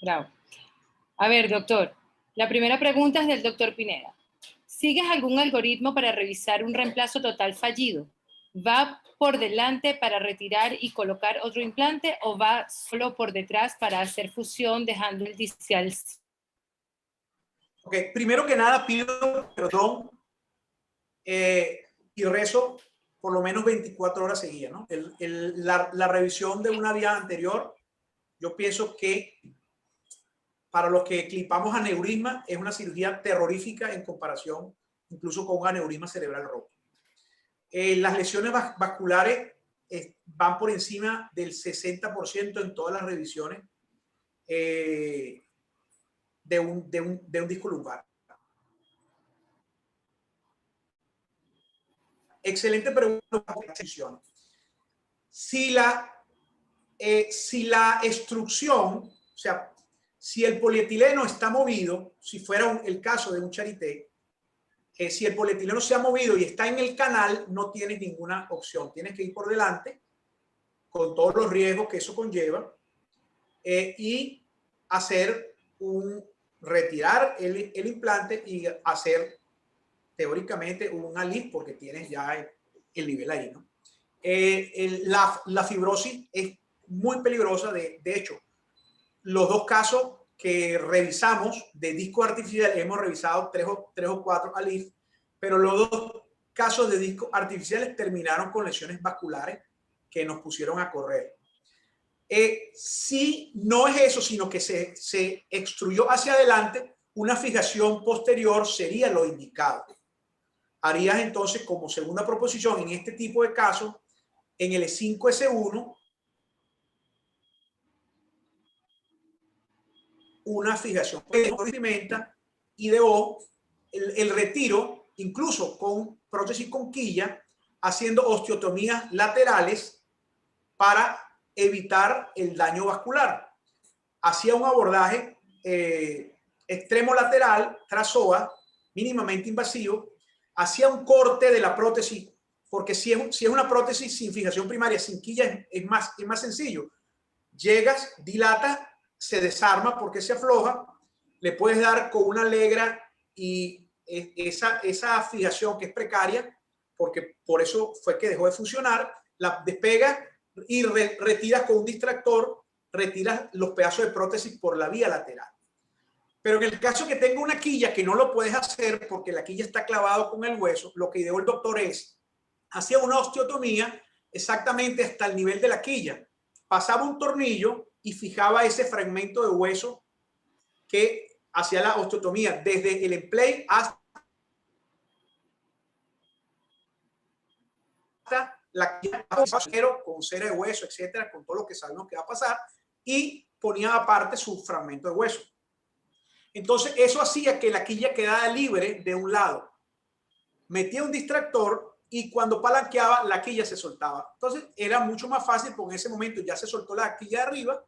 Bravo. A ver, doctor, la primera pregunta es del doctor Pineda. ¿Sigues algún algoritmo para revisar un reemplazo total fallido? ¿Va por delante para retirar y colocar otro implante, o va solo por detrás para hacer fusión dejando el discal? Ok, primero que nada pido perdón y rezo por lo menos 24 horas seguidas, ¿no? La revisión de una vía anterior, yo pienso que para los que clipamos aneurisma es una cirugía terrorífica en comparación incluso con un aneurisma cerebral roto. Las lesiones vasculares van por encima del 60% en todas las revisiones. de un disco lumbar. Excelente pregunta. Si la extrusión, o sea, si el polietileno está movido, si fuera el caso de un charité, si el polietileno se ha movido y está en el canal, no tienes ninguna opción. Tienes que ir por delante con todos los riesgos que eso conlleva y retirar el implante y hacer teóricamente un ALIF porque tienes ya el nivel ahí, ¿no? La fibrosis es muy peligrosa. De hecho, los dos casos que revisamos de disco artificial, hemos revisado tres o cuatro ALIF, pero los dos casos de discos artificiales terminaron con lesiones vasculares que nos pusieron a correr. Si no es eso, sino que se extruyó hacia adelante, una fijación posterior sería lo indicado. Harías entonces como segunda proposición en este tipo de casos, en el E5S1, una fijación y de el retiro, incluso con prótesis con quilla, haciendo osteotomías laterales para evitar el daño vascular. Hacía un abordaje extremo lateral, trasoa, mínimamente invasivo, hacía un corte de la prótesis, porque si es una prótesis sin fijación primaria, sin quilla, es más sencillo. Llegas, dilatas, se desarma porque se afloja, le puedes dar con una legra y esa fijación que es precaria, porque por eso fue que dejó de funcionar, la despegas y retiras con un distractor, retiras los pedazos de prótesis por la vía lateral. Pero en el caso que tenga una quilla, que no lo puedes hacer porque la quilla está clavado con el hueso, lo que ideó el doctor es, hacía una osteotomía exactamente hasta el nivel de la quilla. Pasaba un tornillo y fijaba ese fragmento de hueso que hacía la osteotomía desde el emplate hasta la quilla con cera de hueso, etcétera, con todo lo que sabemos que va a pasar, y ponía aparte su fragmento de hueso. Entonces, eso hacía que la quilla quedara libre de un lado. Metía un distractor y cuando palanqueaba, la quilla se soltaba. Entonces, era mucho más fácil, porque en ese momento ya se soltó la quilla de arriba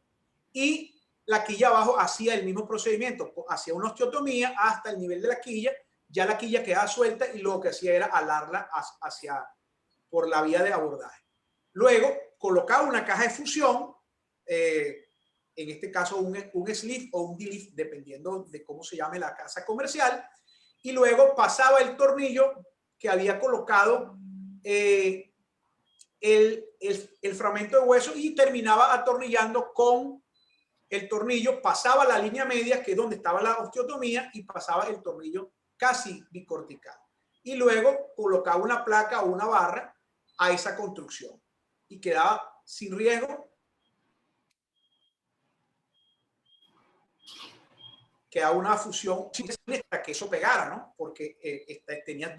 y la quilla abajo hacía el mismo procedimiento. Hacía una osteotomía hasta el nivel de la quilla, ya la quilla quedaba suelta y lo que hacía era alarla por la vía de abordaje. Luego, colocaba una caja de fusión, en este caso un sleeve o un D-lift, dependiendo de cómo se llame la casa comercial, y luego pasaba el tornillo que había colocado el fragmento de hueso y terminaba atornillando con el tornillo, pasaba la línea media, que es donde estaba la osteotomía, y pasaba el tornillo casi bicortical. Y luego colocaba una placa o una barra a esa construcción y quedaba sin riesgo. Queda una fusión hasta que eso pegara, ¿no? Porque tenías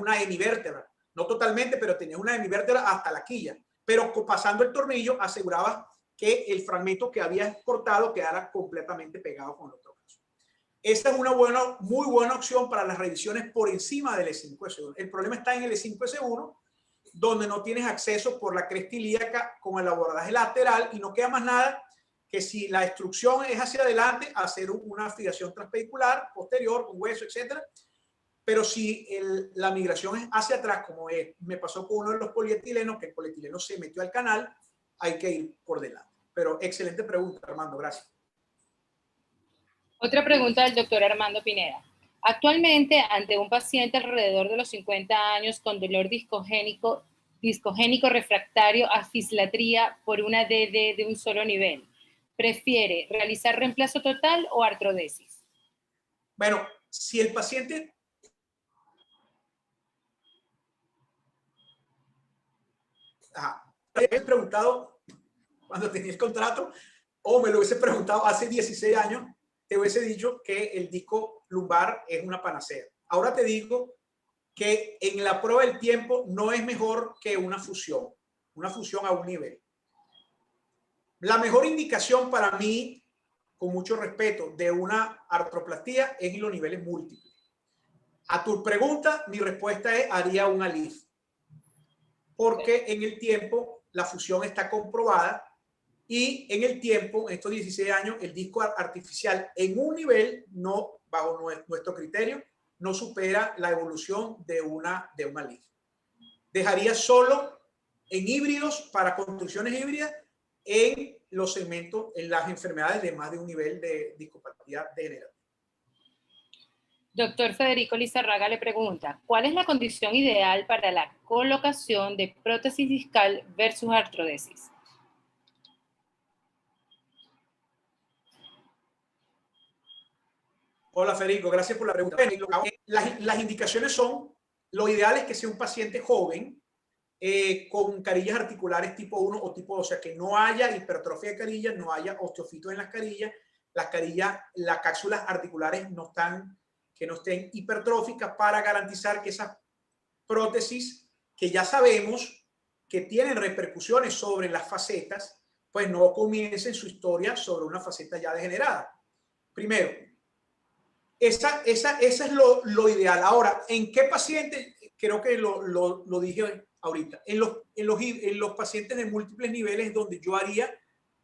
una hemivértebra, no totalmente, pero tenías una hemivértebra hasta la quilla. Pero pasando el tornillo aseguraba que el fragmento que habías cortado quedara completamente pegado con el otro caso. Esta es una muy buena opción para las revisiones por encima del E5S1. El problema está en el E5S1, donde no tienes acceso por la cresta ilíaca con el abordaje lateral y no queda más nada que si la extrusión es hacia adelante, hacer una fijación transpedicular, posterior, con hueso, etcétera. Pero si la migración es hacia atrás, como me pasó con uno de los polietilenos, que el polietileno se metió al canal, hay que ir por delante. Pero excelente pregunta, Armando, gracias. Otra pregunta del doctor Armando Pineda. Actualmente, ante un paciente alrededor de los 50 años con dolor discogénico refractario a fislatría por una DD de un solo nivel, ¿prefiere realizar reemplazo total o artrodesis? Bueno, si el paciente me hubiese preguntado cuando tenía el contrato, o me lo hubiese preguntado hace 16 años, te hubiese dicho que el disco lumbar es una panacea. Ahora te digo que en la prueba del tiempo no es mejor que una fusión a un nivel. La mejor indicación para mí con mucho respeto, de una artroplastía es en los niveles múltiples. A tu pregunta, mi respuesta es haría un ALIF. Porque en el tiempo la fusión está comprobada y en el tiempo, en estos 16 años, el disco artificial en un nivel, no bajo nuestro criterio, no supera la evolución de una ALIF. Dejaría solo en híbridos, para construcciones híbridas, en los segmentos, en las enfermedades de más de un nivel de discopatía degenerativa. Doctor Federico Lizarraga le pregunta, ¿cuál es la condición ideal para la colocación de prótesis discal versus artrodesis? Hola Federico, gracias por la pregunta. Las indicaciones son, lo ideal es que sea un paciente joven con carillas articulares tipo 1 o tipo 2, o sea, que no haya hipertrofia de carillas, no haya osteofitos en las carillas, las cápsulas articulares que no estén hipertróficas, para garantizar que esas prótesis, que ya sabemos que tienen repercusiones sobre las facetas, pues no comiencen su historia sobre una faceta ya degenerada. Primero, esa es lo ideal. Ahora, ¿en qué pacientes? Creo que lo dije ahorita. En los pacientes de múltiples niveles, donde yo haría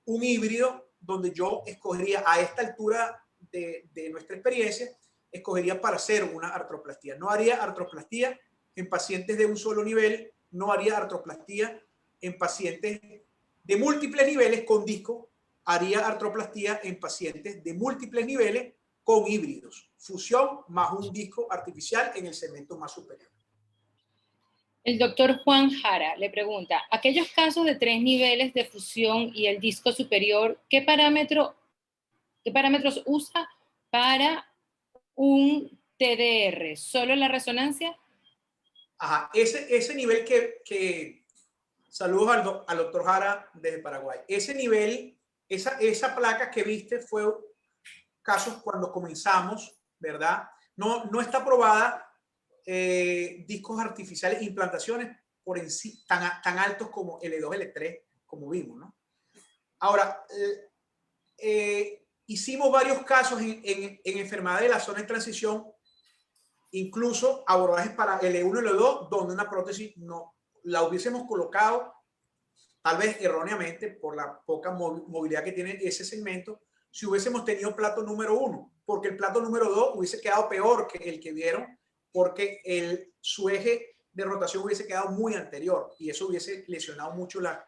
un híbrido, donde yo escogería a esta altura de nuestra experiencia, escogería para hacer una artroplastía. No haría artroplastía en pacientes de un solo nivel, no haría artroplastía en pacientes de múltiples niveles con disco, haría artroplastía en pacientes de múltiples niveles con híbridos, fusión más un disco artificial en el segmento más superior. El doctor Juan Jara le pregunta, aquellos casos de 3 niveles de fusión y el disco superior, ¿qué parámetros usa para un TDR? ¿Solo la resonancia? Ajá, ese nivel que saludos al doctor Jara desde Paraguay. Ese nivel, esa placa que viste fue casos cuando comenzamos, ¿verdad? No está aprobada discos artificiales, implantaciones por en sí tan altos como L2, L3, como vimos, ¿no? Ahora, hicimos varios casos en enfermedades de la zona de transición, incluso abordajes para L1 y L2, donde una prótesis no la hubiésemos colocado, tal vez erróneamente, por la poca movilidad que tiene ese segmento, si hubiésemos tenido plato número 1, porque el plato número 2 hubiese quedado peor que el que vieron, porque su eje de rotación hubiese quedado muy anterior y eso hubiese lesionado mucho las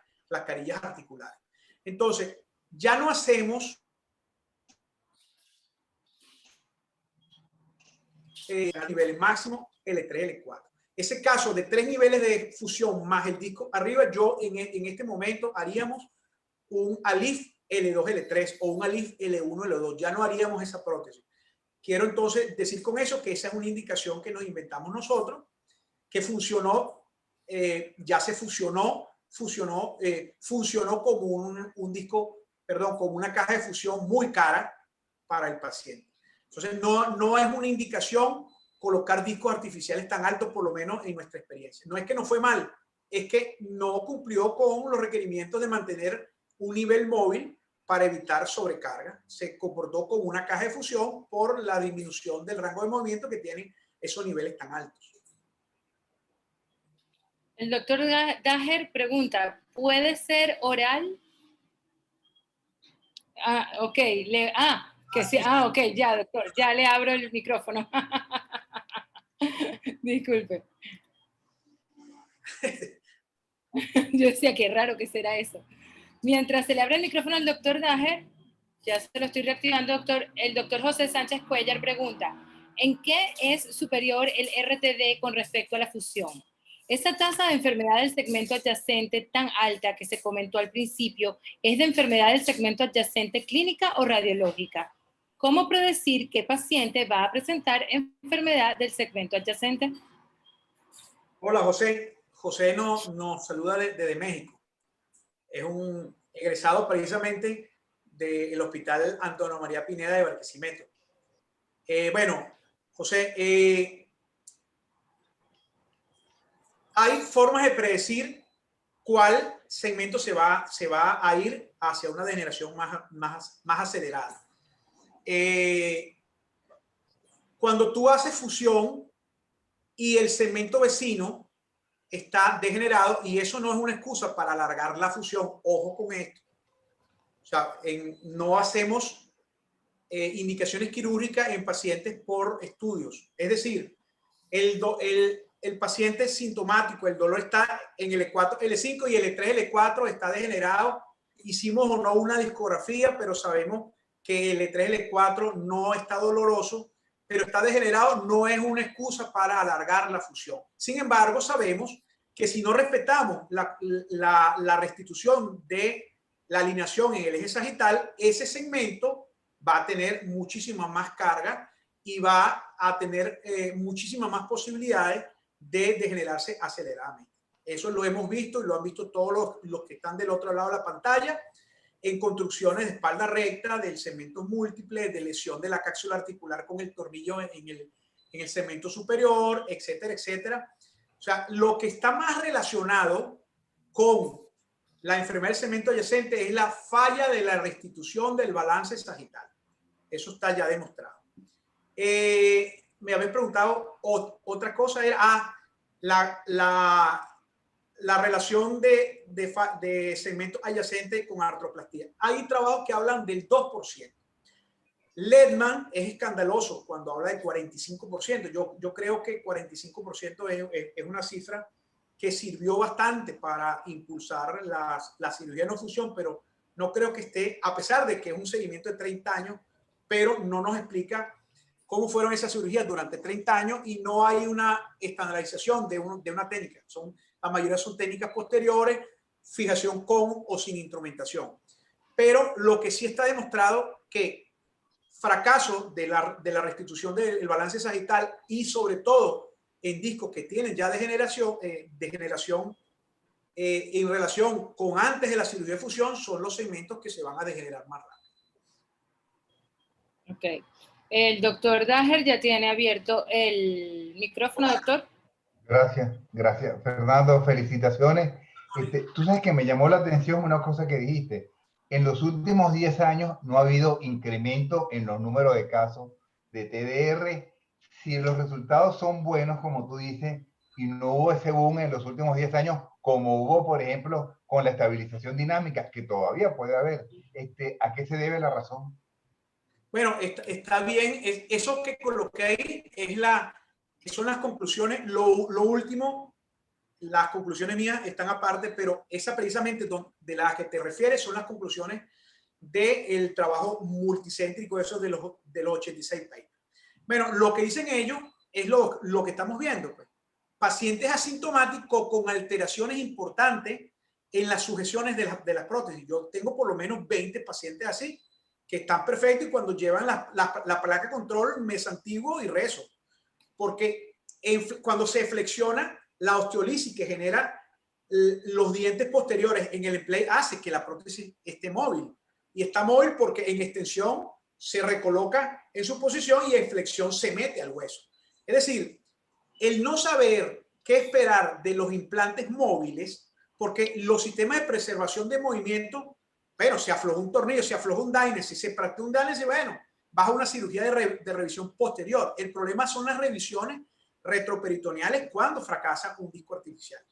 carillas articulares. Entonces, ya no hacemos a nivel máximo L3, L4. Ese caso de 3 niveles de fusión más el disco arriba, yo en este momento haríamos un ALIF L2, L3 o un ALIF L1, L2. Ya no haríamos esa prótesis. Quiero entonces decir con eso que esa es una indicación que nos inventamos nosotros, que funcionó, ya se funcionó como un disco, perdón, como una caja de fusión muy cara para el paciente. Entonces, no es una indicación colocar discos artificiales tan altos, por lo menos en nuestra experiencia. No es que no fue mal, es que no cumplió con los requerimientos de mantener un nivel móvil para evitar sobrecarga. Se comportó como una caja de fusión por la disminución del rango de movimiento que tienen esos niveles tan altos. El doctor Daher pregunta, ¿puede ser oral? Ah, ok. Ok, ya, doctor, ya le abro el micrófono. Disculpe. Yo decía, qué raro que será eso. Mientras se le abre el micrófono al doctor Daher, ya se lo estoy reactivando, doctor. El doctor José Sánchez Cuellar pregunta, ¿en qué es superior el RTD con respecto a la fusión? Esa tasa de enfermedad del segmento adyacente tan alta que se comentó al principio, ¿es de enfermedad del segmento adyacente clínica o radiológica? ¿Cómo predecir qué paciente va a presentar enfermedad del segmento adyacente? Hola, José. José nos saluda desde México. Es un egresado precisamente del Hospital Antonio María Pineda de Barquisimeto. Bueno, José, hay formas de predecir cuál segmento se va a ir hacia una degeneración más acelerada. cuando tú haces fusión y el segmento vecino está degenerado, y eso no es una excusa para alargar la fusión, ojo con esto. O sea, no hacemos indicaciones quirúrgicas en pacientes por estudios. Es decir, el paciente es sintomático, el dolor está en L4, L5 y L3, L4 está degenerado. Hicimos o no una discografía, pero sabemos que L3, L4 no está doloroso, pero está degenerado, no es una excusa para alargar la fusión. Sin embargo, sabemos que si no respetamos la restitución de la alineación en el eje sagital, ese segmento va a tener muchísima más carga y va a tener muchísimas más posibilidades de degenerarse aceleradamente. Eso lo hemos visto y lo han visto todos los que están del otro lado de la pantalla en construcciones de espalda recta, del segmento múltiple, de lesión de la cápsula articular con el tornillo en el segmento superior, etcétera, etcétera. O sea, lo que está más relacionado con la enfermedad del segmento adyacente es la falla de la restitución del balance sagital. Eso está ya demostrado. Me habéis preguntado otra cosa, era la relación de segmento adyacente con artroplastía. Hay trabajos que hablan del 2%. Ledman es escandaloso cuando habla de 45%. Yo creo que 45% es una cifra que sirvió bastante para impulsar la cirugía de no fusión, pero no creo que esté, a pesar de que es un seguimiento de 30 años, pero no nos explica cómo fueron esas cirugías durante 30 años y no hay una estandarización de una técnica. La mayoría son técnicas posteriores, fijación con o sin instrumentación. Pero lo que sí está demostrado que fracaso de la restitución del balance sagital y sobre todo en discos que tienen ya degeneración en relación con antes de la cirugía de fusión son los segmentos que se van a degenerar más rápido. Ok. El doctor Daher ya tiene abierto el micrófono, doctor. Gracias. Fernando, felicitaciones. Tú sabes que me llamó la atención una cosa que dijiste. En los últimos 10 años no ha habido incremento en los números de casos de TDR. Si los resultados son buenos, como tú dices, y no hubo ese boom en los últimos 10 años, como hubo, por ejemplo, con la estabilización dinámica, que todavía puede haber, ¿a qué se debe la razón? Bueno, está bien. Eso que coloqué ahí son las conclusiones. Lo último, las conclusiones mías están aparte, pero esa precisamente de las que te refieres son las conclusiones del trabajo multicéntrico, eso de los 86 papers. Bueno, lo que dicen ellos es lo que estamos viendo. Pues. Pacientes asintomáticos con alteraciones importantes en las sujeciones de las prótesis. Yo tengo por lo menos 20 pacientes así, que están perfectos y cuando llevan la placa control me santiguo y rezo. Porque cuando se flexiona, la osteolisis que genera los dientes posteriores en el emplay hace que la prótesis esté móvil. Y está móvil porque en extensión se recoloca en su posición y en flexión se mete al hueso. Es decir, el no saber qué esperar de los implantes móviles, porque los sistemas de preservación de movimiento, bueno, se afloja un tornillo, se afloja un dynes, si se practica un dynes, bueno, vas a una cirugía de revisión posterior. El problema son las revisiones retroperitoneales cuando fracasa un disco artificial.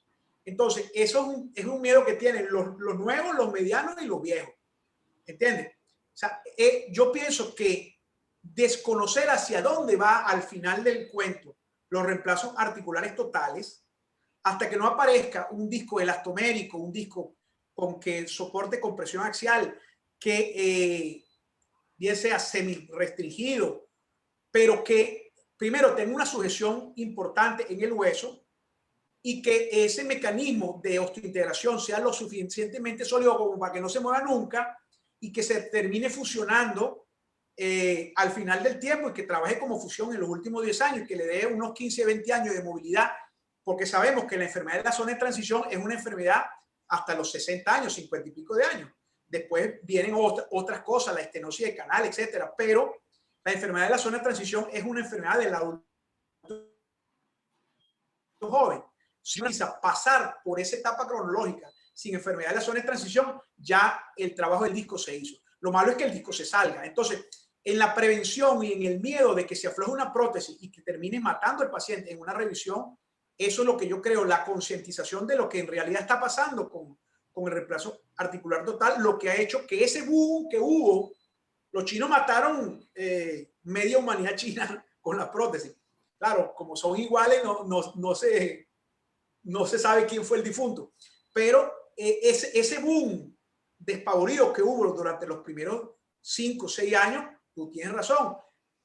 Entonces, eso es un miedo que tienen los nuevos, los medianos y los viejos. ¿Entiendes? O sea, yo pienso que desconocer hacia dónde va al final del cuento los reemplazos articulares totales, hasta que no aparezca un disco elastomérico, un disco con que soporte compresión axial, que bien sea semi-restringido, pero que primero tenga una sujeción importante en el hueso y que ese mecanismo de osteointegración sea lo suficientemente sólido como para que no se mueva nunca y que se termine fusionando al final del tiempo y que trabaje como fusión en los últimos 10 años y que le dé unos 15, 20 años de movilidad, porque sabemos que la enfermedad de la zona de transición es una enfermedad hasta los 60 años, 50 y pico de años. Después vienen otras cosas, la estenosis de canal, etcétera, pero la enfermedad de la zona de transición es una enfermedad del adulto joven. Si uno necesita pasar por esa etapa cronológica sin enfermedad de la zona de transición, ya el trabajo del disco se hizo. Lo malo es que el disco se salga. Entonces, en la prevención y en el miedo de que se afloje una prótesis y que termine matando al paciente en una revisión, eso es lo que yo creo, la concientización de lo que en realidad está pasando con el reemplazo articular total, lo que ha hecho que ese boom que hubo, los chinos mataron media humanidad china con la prótesis. Claro, como son iguales, no se sabe quién fue el difunto. Pero ese boom despavorido que hubo durante los primeros 5 o 6 años, tú tienes razón.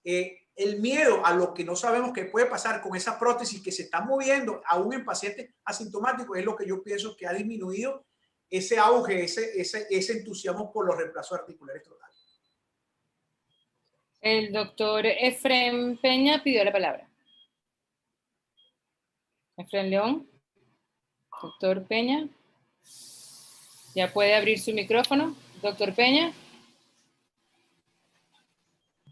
El miedo a lo que no sabemos que puede pasar con esa prótesis que se está moviendo aún en pacientes asintomáticos es lo que yo pienso que ha disminuido ese auge, ese entusiasmo por los reemplazos articulares totales. El doctor Efrén Peña pidió la palabra. Efrén León. Doctor Peña. Ya puede abrir su micrófono. Doctor Peña.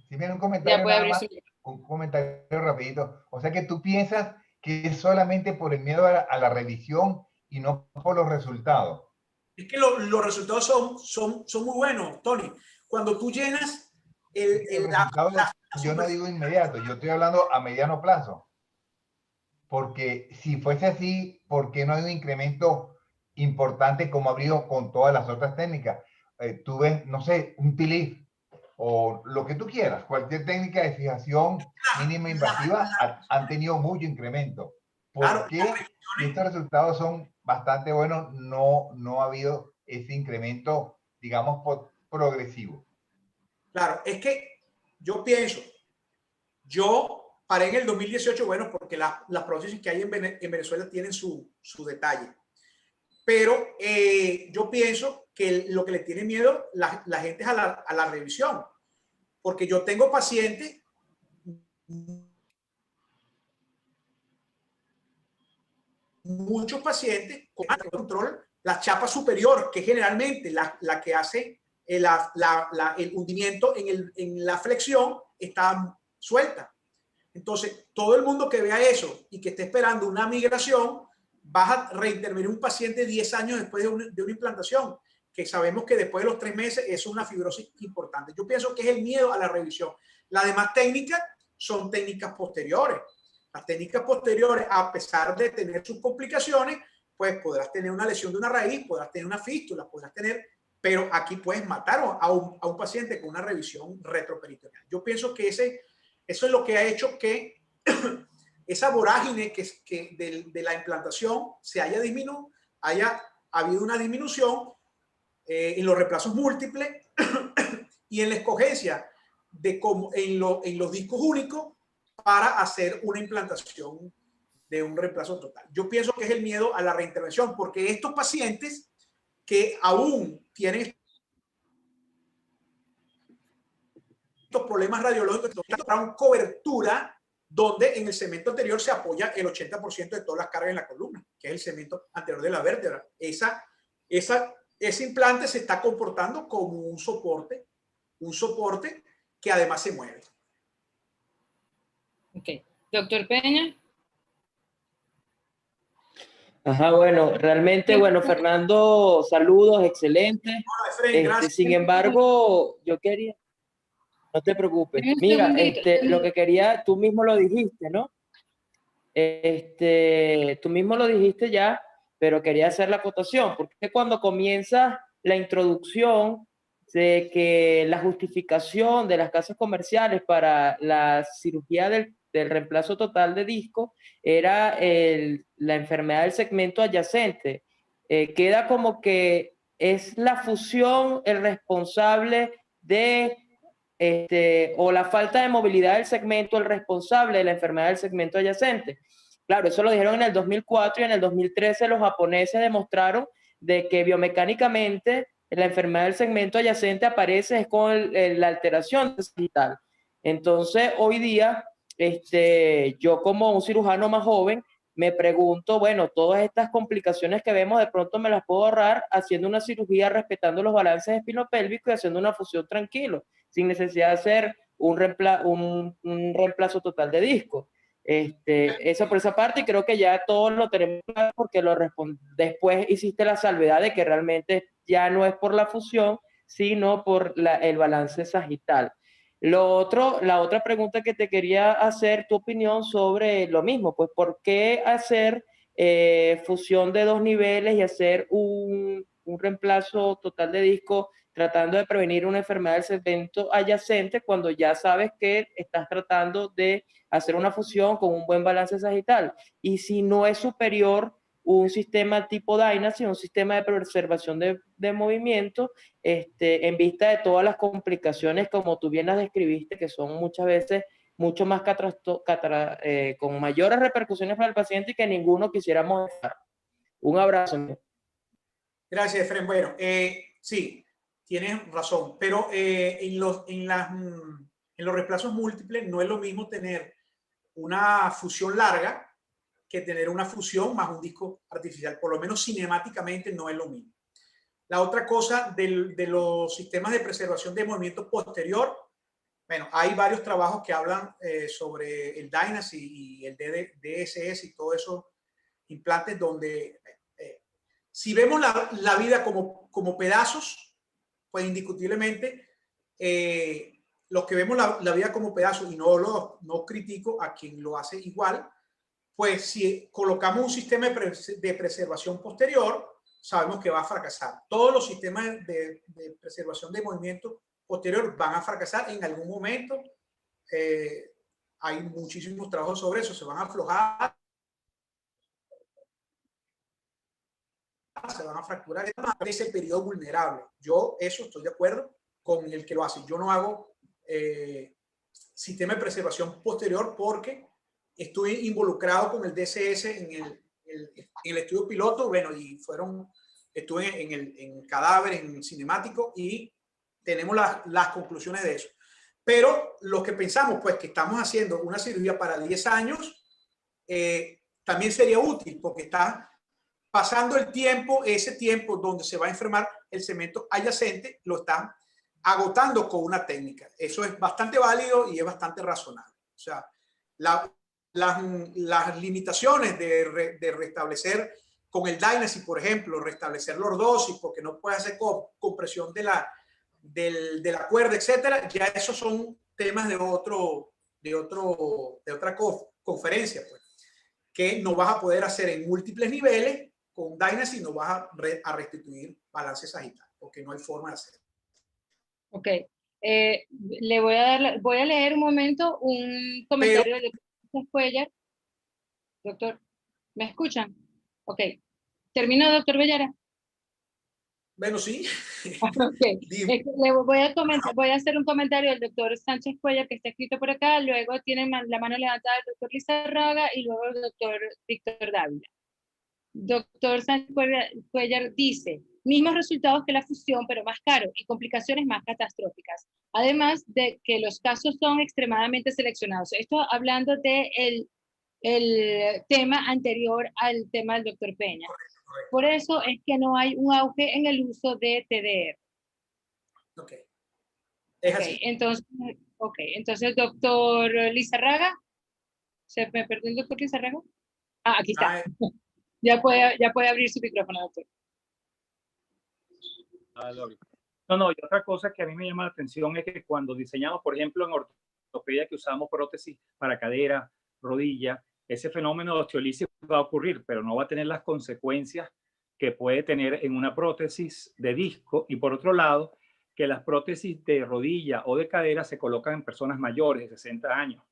Si viene un comentario, Ya puede nada abrir más, su micrófono. un comentario rapidito. O sea que tú piensas que es solamente por el miedo a la revisión y no por los resultados. Es que los resultados son muy buenos, Tony. Cuando tú llenas yo no digo inmediato, yo estoy hablando a mediano plazo. Porque si fuese así, ¿por qué no hay un incremento importante como ha habido con todas las otras técnicas? Tú ves, no sé, un TLIF o lo que tú quieras, cualquier técnica de fijación mínima invasiva han tenido mucho incremento. ¿Por qué? Si estos resultados son bastante buenos, no ha habido ese incremento, digamos, progresivo. Claro, es que yo pienso, yo paré en el 2018, bueno, porque las prótesis que hay en Venezuela tienen su detalle. Pero yo pienso que lo que le tiene miedo la gente es a la revisión. Porque yo tengo pacientes, muchos pacientes con control, la chapa superior, que es generalmente la que hace el hundimiento en la flexión, está suelta. Entonces, todo el mundo que vea eso y que esté esperando una migración, vas a reintervenir un paciente 10 años después de una implantación, que sabemos que después de los 3 meses es una fibrosis importante. Yo pienso que es el miedo a la revisión. Las demás técnicas son técnicas posteriores. Las técnicas posteriores, a pesar de tener sus complicaciones, pues podrás tener una lesión de una raíz, podrás tener una fístula, podrás tener, pero aquí puedes matar a un paciente con una revisión retroperitoneal. Yo pienso que eso es lo que ha hecho que esa vorágine de la implantación se haya disminuido, haya habido una disminución en los reemplazos múltiples y en la escogencia en los discos únicos para hacer una implantación de un reemplazo total. Yo pienso que es el miedo a la reintervención, porque estos pacientes que aún tienen estos problemas radiológicos tendrán cobertura donde en el segmento anterior se apoya el 80% de todas las cargas en la columna, que es el segmento anterior de la vértebra. Ese implante se está comportando como un soporte que además se mueve. Ok. Doctor Peña. Ajá, bueno, realmente, bueno, Fernando, saludos, excelente. Sin embargo, yo quería, no te preocupes. Mira, lo que quería, tú mismo lo dijiste, ¿no? Tú mismo lo dijiste ya, pero quería hacer la acotación, porque cuando comienza la introducción de que la justificación de las casas comerciales para la cirugía del reemplazo total de disco era la enfermedad del segmento adyacente, queda como que es la fusión el responsable de o la falta de movilidad del segmento el responsable de la enfermedad del segmento adyacente. Claro, eso lo dijeron en el 2004 y en el 2013 los japoneses demostraron de que biomecánicamente la enfermedad del segmento adyacente aparece es con la alteración digital. Entonces, hoy día, yo como un cirujano más joven, me pregunto, bueno, todas estas complicaciones que vemos de pronto me las puedo ahorrar haciendo una cirugía respetando los balances espinopélvicos y haciendo una fusión tranquilo, sin necesidad de hacer un reemplazo total de disco. Eso por esa parte, y creo que ya todos lo tenemos claro porque después hiciste la salvedad de que realmente ya no es por la fusión, sino por el balance sagital. La otra pregunta que te quería hacer, tu opinión sobre lo mismo, pues ¿por qué hacer fusión de 2 niveles y hacer un reemplazo total de disco tratando de prevenir una enfermedad del segmento adyacente cuando ya sabes que estás tratando de hacer una fusión con un buen balance sagital? Y si no es superior un sistema tipo Dynasty, un sistema de preservación de movimiento, en vista de todas las complicaciones, como tú bien las describiste, que son muchas veces mucho más con mayores repercusiones para el paciente y que ninguno quisiéramos dejar. Un abrazo. Gracias, Efren. Bueno, sí, tienes razón, pero en los reemplazos múltiples no es lo mismo tener una fusión larga que tener una fusión más un disco artificial. Por lo menos cinemáticamente no es lo mismo. La otra cosa de los sistemas de preservación de movimiento posterior, bueno, hay varios trabajos que hablan sobre el Dynasty y el DSS y todos esos implantes donde si vemos la vida como pedazos, pues indiscutiblemente los que vemos la vida como pedazos, y no critico a quien lo hace igual, pues si colocamos un sistema de preservación posterior, sabemos que va a fracasar. Todos los sistemas de preservación de movimiento posterior van a fracasar en algún momento. Hay muchísimos trabajos sobre eso, se van a aflojar, se van a fracturar, es el periodo vulnerable. Yo eso estoy de acuerdo con el que lo hace. Yo no hago sistema de preservación posterior porque estuve involucrado con el DSS en el estudio piloto, bueno, y estuve en cadáveres, en cinemático, y tenemos las conclusiones de eso. Pero los que pensamos, pues, que estamos haciendo una cirugía para 10 años, también sería útil, porque está pasando el tiempo, ese tiempo donde se va a enfermar el segmento adyacente, lo están agotando con una técnica. Eso es bastante válido y es bastante razonable. O sea, las limitaciones de restablecer con el Dynasty, por ejemplo, restablecer lordosis, porque no puede hacer compresión de la cuerda, etcétera, ya esos son temas de otra conferencia, pues, que no vas a poder hacer en múltiples niveles. Con Dynasty no vas a restituir balance sagital, porque no hay forma de hacerlo. Ok. Voy a leer un momento un comentario del doctor Cuellar. Doctor, ¿me escuchan? Ok. ¿Termino, doctor Bellera? Bueno, sí. Okay. Voy a hacer un comentario del doctor Sánchez Cuellar que está escrito por acá, luego tiene la mano levantada el doctor Lizarraga y luego el doctor Víctor Dávila. Doctor Sánchez Cuellar dice, mismos resultados que la fusión, pero más caro y complicaciones más catastróficas. Además de que los casos son extremadamente seleccionados. Esto hablando de el tema anterior al tema del doctor Peña. Por eso es que no hay un auge en el uso de TDR. Ok. Es así. Entonces, doctor Lizarraga, ¿se me perdió el doctor Lizarraga? Ah, aquí está. Ya puede abrir su micrófono, doctor. No, y otra cosa que a mí me llama la atención es que cuando diseñamos, por ejemplo, en ortopedia, que usamos prótesis para cadera, rodilla, ese fenómeno de osteolisis va a ocurrir, pero no va a tener las consecuencias que puede tener en una prótesis de disco. Y por otro lado, que las prótesis de rodilla o de cadera se colocan en personas mayores de 60 años.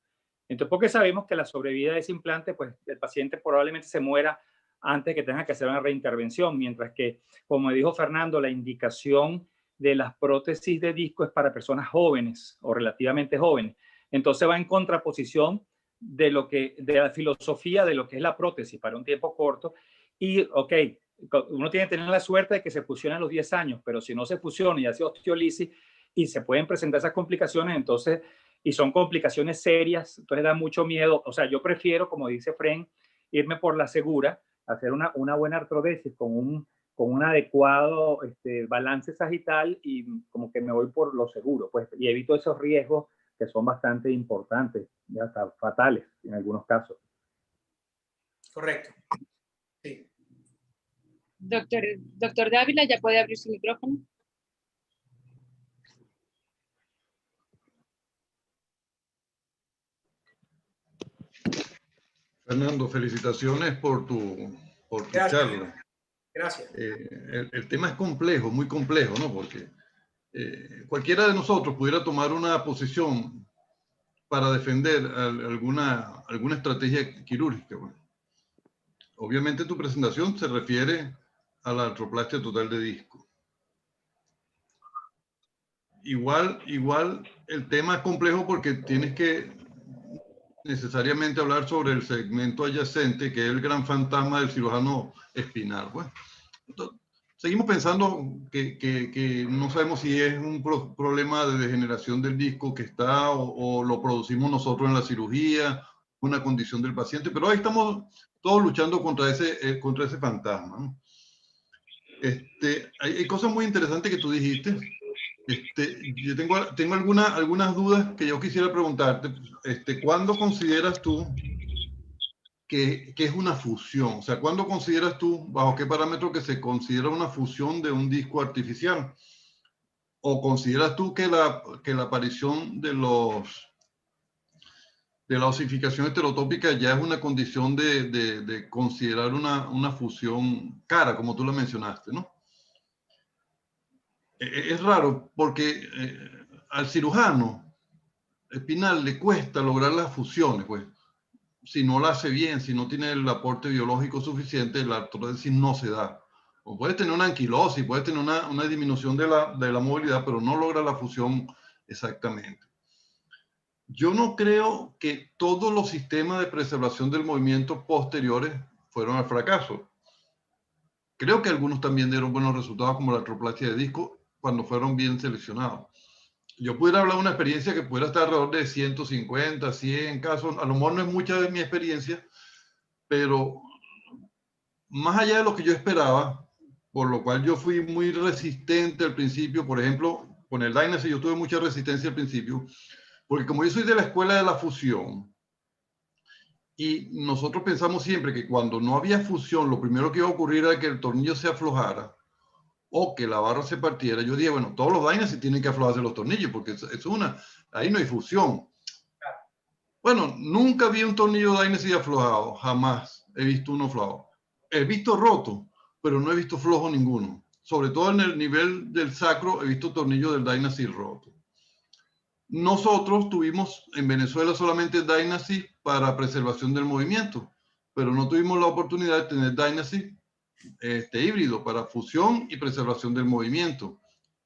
Entonces, porque sabemos que la sobrevida de ese implante, pues el paciente probablemente se muera antes que tenga que hacer una reintervención, mientras que, como dijo Fernando, la indicación de las prótesis de disco es para personas jóvenes o relativamente jóvenes. Entonces va en contraposición de la filosofía de lo que es la prótesis para un tiempo corto. Y, ok, uno tiene que tener la suerte de que se fusione a los 10 años, pero si no se fusiona y hace osteolisis y se pueden presentar esas complicaciones, entonces, y son complicaciones serias, entonces da mucho miedo. O sea, yo prefiero, como dice Fren, irme por la segura, hacer una buena artrodesis con un adecuado balance sagital, y como que me voy por lo seguro, pues, y evito esos riesgos que son bastante importantes, ya hasta fatales en algunos casos. Correcto. Sí. Doctor Dávila, ¿ya puede abrir su micrófono? Fernando, felicitaciones por tu Gracias. charla. Gracias. El tema es complejo, muy complejo, ¿no? Porque cualquiera de nosotros pudiera tomar una posición para defender alguna estrategia quirúrgica. Bueno, obviamente tu presentación se refiere a la artroplastia total de disco. Igual el tema es complejo porque tienes que necesariamente hablar sobre el segmento adyacente, que es el gran fantasma del cirujano espinal. Bueno, entonces, seguimos pensando que no sabemos si es un problema de degeneración del disco que está o lo producimos nosotros en la cirugía, una condición del paciente, pero ahí estamos todos luchando contra ese fantasma, ¿no? Hay cosas muy interesantes que tú dijiste. Yo tengo algunas dudas que yo quisiera preguntarte. ¿Cuándo consideras tú que es una fusión? O sea, ¿cuándo consideras tú, bajo qué parámetro que se considera una fusión de un disco artificial? ¿O consideras tú que la aparición de la osificación heterotópica ya es una condición de considerar una fusión cara, como tú lo mencionaste, ¿no? Es raro porque al cirujano espinal le cuesta lograr las fusiones, pues. Si no la hace bien, si no tiene el aporte biológico suficiente, la artrodesis no se da. O puedes tener una anquilosis, puedes tener una disminución de la movilidad, pero no logra la fusión exactamente. Yo no creo que todos los sistemas de preservación del movimiento posteriores fueron al fracaso. Creo que algunos también dieron buenos resultados, como la artroplastia de disco, cuando fueron bien seleccionados. Yo pudiera hablar de una experiencia que pudiera estar alrededor de 150, 100 casos. A lo mejor no es mucha de mi experiencia, pero más allá de lo que yo esperaba, por lo cual yo fui muy resistente al principio. Por ejemplo, con el Dynasty yo tuve mucha resistencia al principio, porque como yo soy de la escuela de la fusión, y nosotros pensamos siempre que cuando no había fusión, lo primero que iba a ocurrir era que el tornillo se aflojara o que la barra se partiera. Yo dije, bueno, todos los Dynasty tienen que aflojarse los tornillos, porque ahí no hay fusión. Bueno, nunca vi un tornillo Dynasty aflojado, jamás he visto uno aflojado. He visto roto, pero no he visto flojo ninguno. Sobre todo en el nivel del sacro, he visto tornillos del Dynasty roto. Nosotros tuvimos en Venezuela solamente Dynasty para preservación del movimiento, pero no tuvimos la oportunidad de tener Dynasty híbrido para fusión y preservación del movimiento.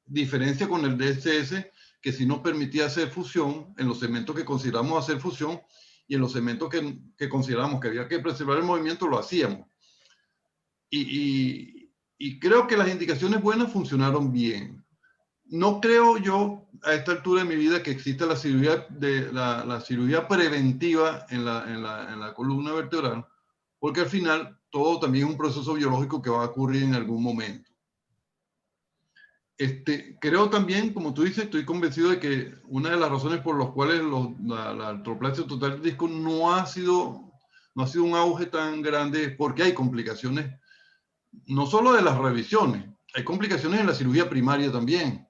Diferencia con el DSS, que sí nos permitía hacer fusión en los segmentos que consideramos hacer fusión, y en los segmentos que consideramos que había que preservar el movimiento, lo hacíamos. Y creo que las indicaciones buenas funcionaron bien. No creo yo, a esta altura de mi vida, que exista la cirugía preventiva en la columna vertebral, porque al final todo también es un proceso biológico que va a ocurrir en algún momento. Creo también, como tú dices, estoy convencido de que una de las razones por las cuales la artroplastia total de disco no ha sido un auge tan grande es porque hay complicaciones, no solo de las revisiones, hay complicaciones en la cirugía primaria también.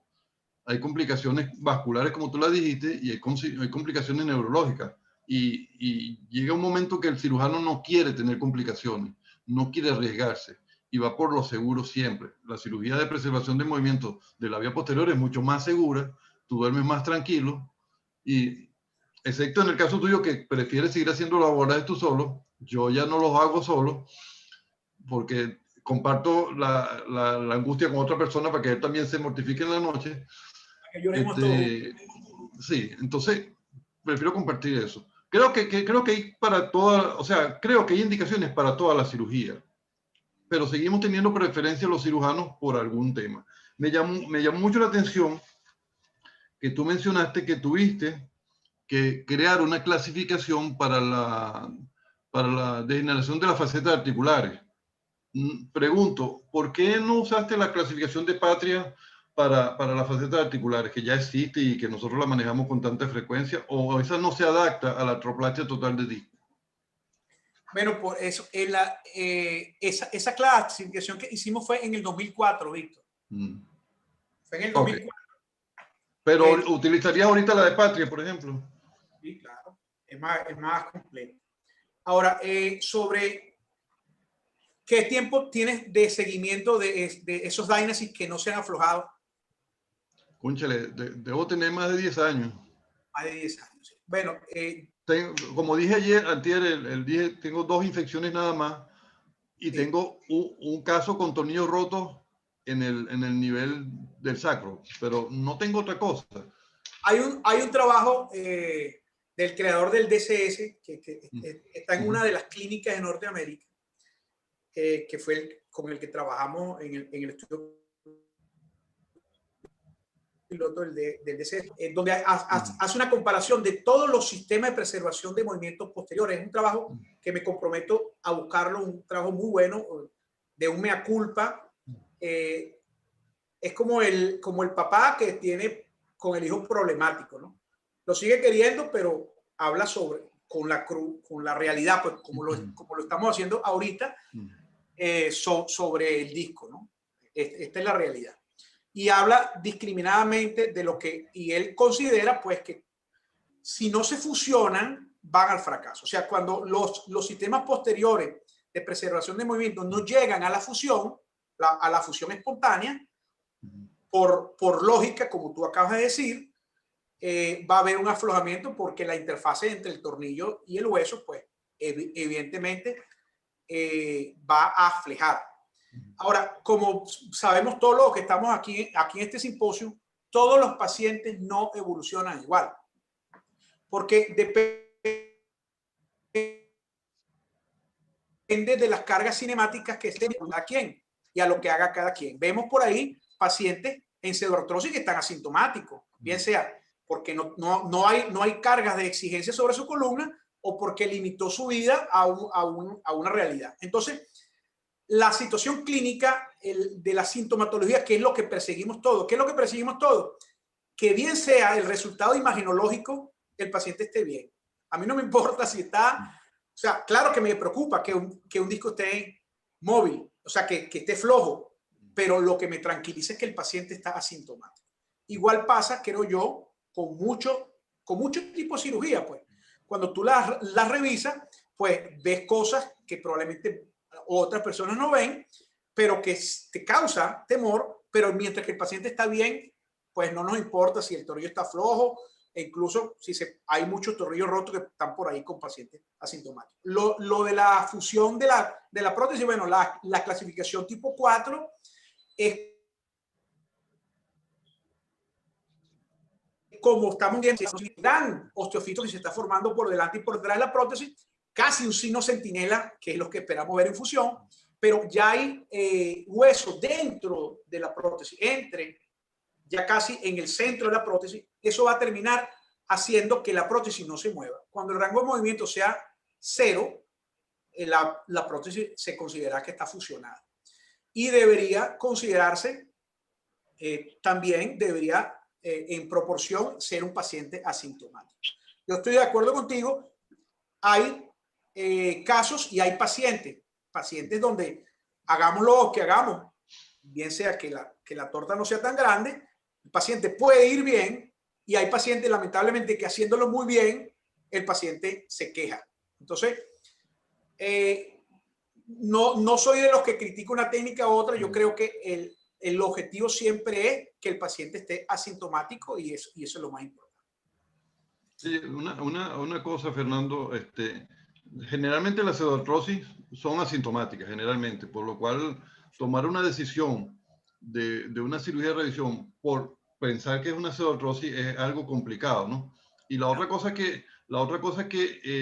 Hay complicaciones vasculares, como tú las dijiste, y hay complicaciones neurológicas. Y llega un momento que el cirujano no quiere tener complicaciones, no quiere arriesgarse, y va por lo seguro siempre. La cirugía de preservación de movimiento de la vía posterior es mucho más segura, tú duermes más tranquilo, y excepto en el caso tuyo que prefieres seguir haciendo labores tú solo, yo ya no los hago solo, porque comparto la angustia con otra persona para que él también se mortifique en la noche. Que lloremos todos. Sí, entonces prefiero compartir eso. Creo que hay para toda, o sea, creo que hay indicaciones para toda la cirugía, pero seguimos teniendo preferencia los cirujanos por algún tema. Me llamó mucho la atención que tú mencionaste que tuviste que crear una clasificación para la degeneración de las facetas articulares. Pregunto, ¿por qué no usaste la clasificación de Patria para las facetas articulares, que ya existe y que nosotros la manejamos con tanta frecuencia, o esa no se adapta a la artroplastia total de disco? Bueno, por eso, esa clasificación que hicimos fue en el 2004, Víctor. Fue en el 2004. Okay. Pero ¿utilizarías ahorita la de Patria, por ejemplo? Sí, claro. Es más completa. Ahora, sobre qué tiempo tienes de seguimiento de esos Dynasty que no se han aflojado. Cónchale, debo tener más de 10 años. Más de 10 años. Bueno, como dije ayer, antier, tengo 2 infecciones nada más y sí. tengo un caso con tornillos rotos en el nivel del sacro, pero no tengo otra cosa. Hay un trabajo del creador del DCS que está en una de las clínicas de Norteamérica, que fue con el que trabajamos en el estudio piloto del DCS, donde hace una comparación de todos los sistemas de preservación de movimientos posteriores. Es un trabajo que me comprometo a buscarlo, un trabajo muy bueno, de un mea culpa. Es como el papá que tiene con el hijo problemático, ¿no? Lo sigue queriendo, pero habla con la realidad, pues como lo estamos haciendo ahorita, sobre el disco, ¿no? Esta es la realidad. Y habla discriminadamente de lo que, y él considera pues que si no se fusionan, van al fracaso. O sea, cuando los sistemas posteriores de preservación de movimiento no llegan a la fusión espontánea, por lógica, como tú acabas de decir, va a haber un aflojamiento porque la interfase entre el tornillo y el hueso, pues evidentemente va a aflejar. Ahora, como sabemos todos los que estamos aquí en este simposio, todos los pacientes no evolucionan igual, porque depende de las cargas cinemáticas que estén cada quien y a lo que haga cada quien. Vemos por ahí pacientes en pseudoartrosis que están asintomáticos, bien sea porque no hay cargas de exigencia sobre su columna o porque limitó su vida a una realidad. Entonces, la situación clínica de la sintomatología, que es lo que perseguimos todos. ¿Qué es lo que perseguimos todos? Que bien sea el resultado imaginológico, el paciente esté bien. A mí no me importa si está... O sea, claro que me preocupa que un disco esté móvil, o sea, que esté flojo, pero lo que me tranquiliza es que el paciente está asintomático. Igual pasa, creo yo, con mucho tipo de cirugía, pues. Cuando tú las revisas, pues ves cosas que probablemente otras personas no ven, pero que te causa temor, pero mientras que el paciente está bien, pues no nos importa si el tornillo está flojo, e incluso si hay muchos tornillos rotos que están por ahí con pacientes asintomáticos. Lo de la fusión de la prótesis, bueno, la clasificación tipo 4 es como estamos viendo, un gran osteofito que se está formando por delante y por detrás de la prótesis, casi un signo centinela, que es lo que esperamos ver en fusión, pero ya hay hueso dentro de la prótesis, ya casi en el centro de la prótesis. Eso va a terminar haciendo que la prótesis no se mueva. Cuando el rango de movimiento sea 0, la prótesis se considera que está fusionada. Y debería considerarse, también debería en proporción ser un paciente asintomático. Yo estoy de acuerdo contigo. Hay casos y hay pacientes donde hagamos lo que hagamos, bien sea que la torta no sea tan grande, el paciente puede ir bien, y hay pacientes lamentablemente que haciéndolo muy bien, el paciente se queja. Entonces, no soy de los que critico una técnica u otra. Yo creo que el objetivo siempre es que el paciente esté asintomático, y eso es lo más importante. Sí, una cosa, Fernando, generalmente las pseudoartrosis son asintomáticas, generalmente, por lo cual tomar una decisión de una cirugía de revisión por pensar que es una pseudoartrosis es algo complicado, ¿no? Y la otra cosa que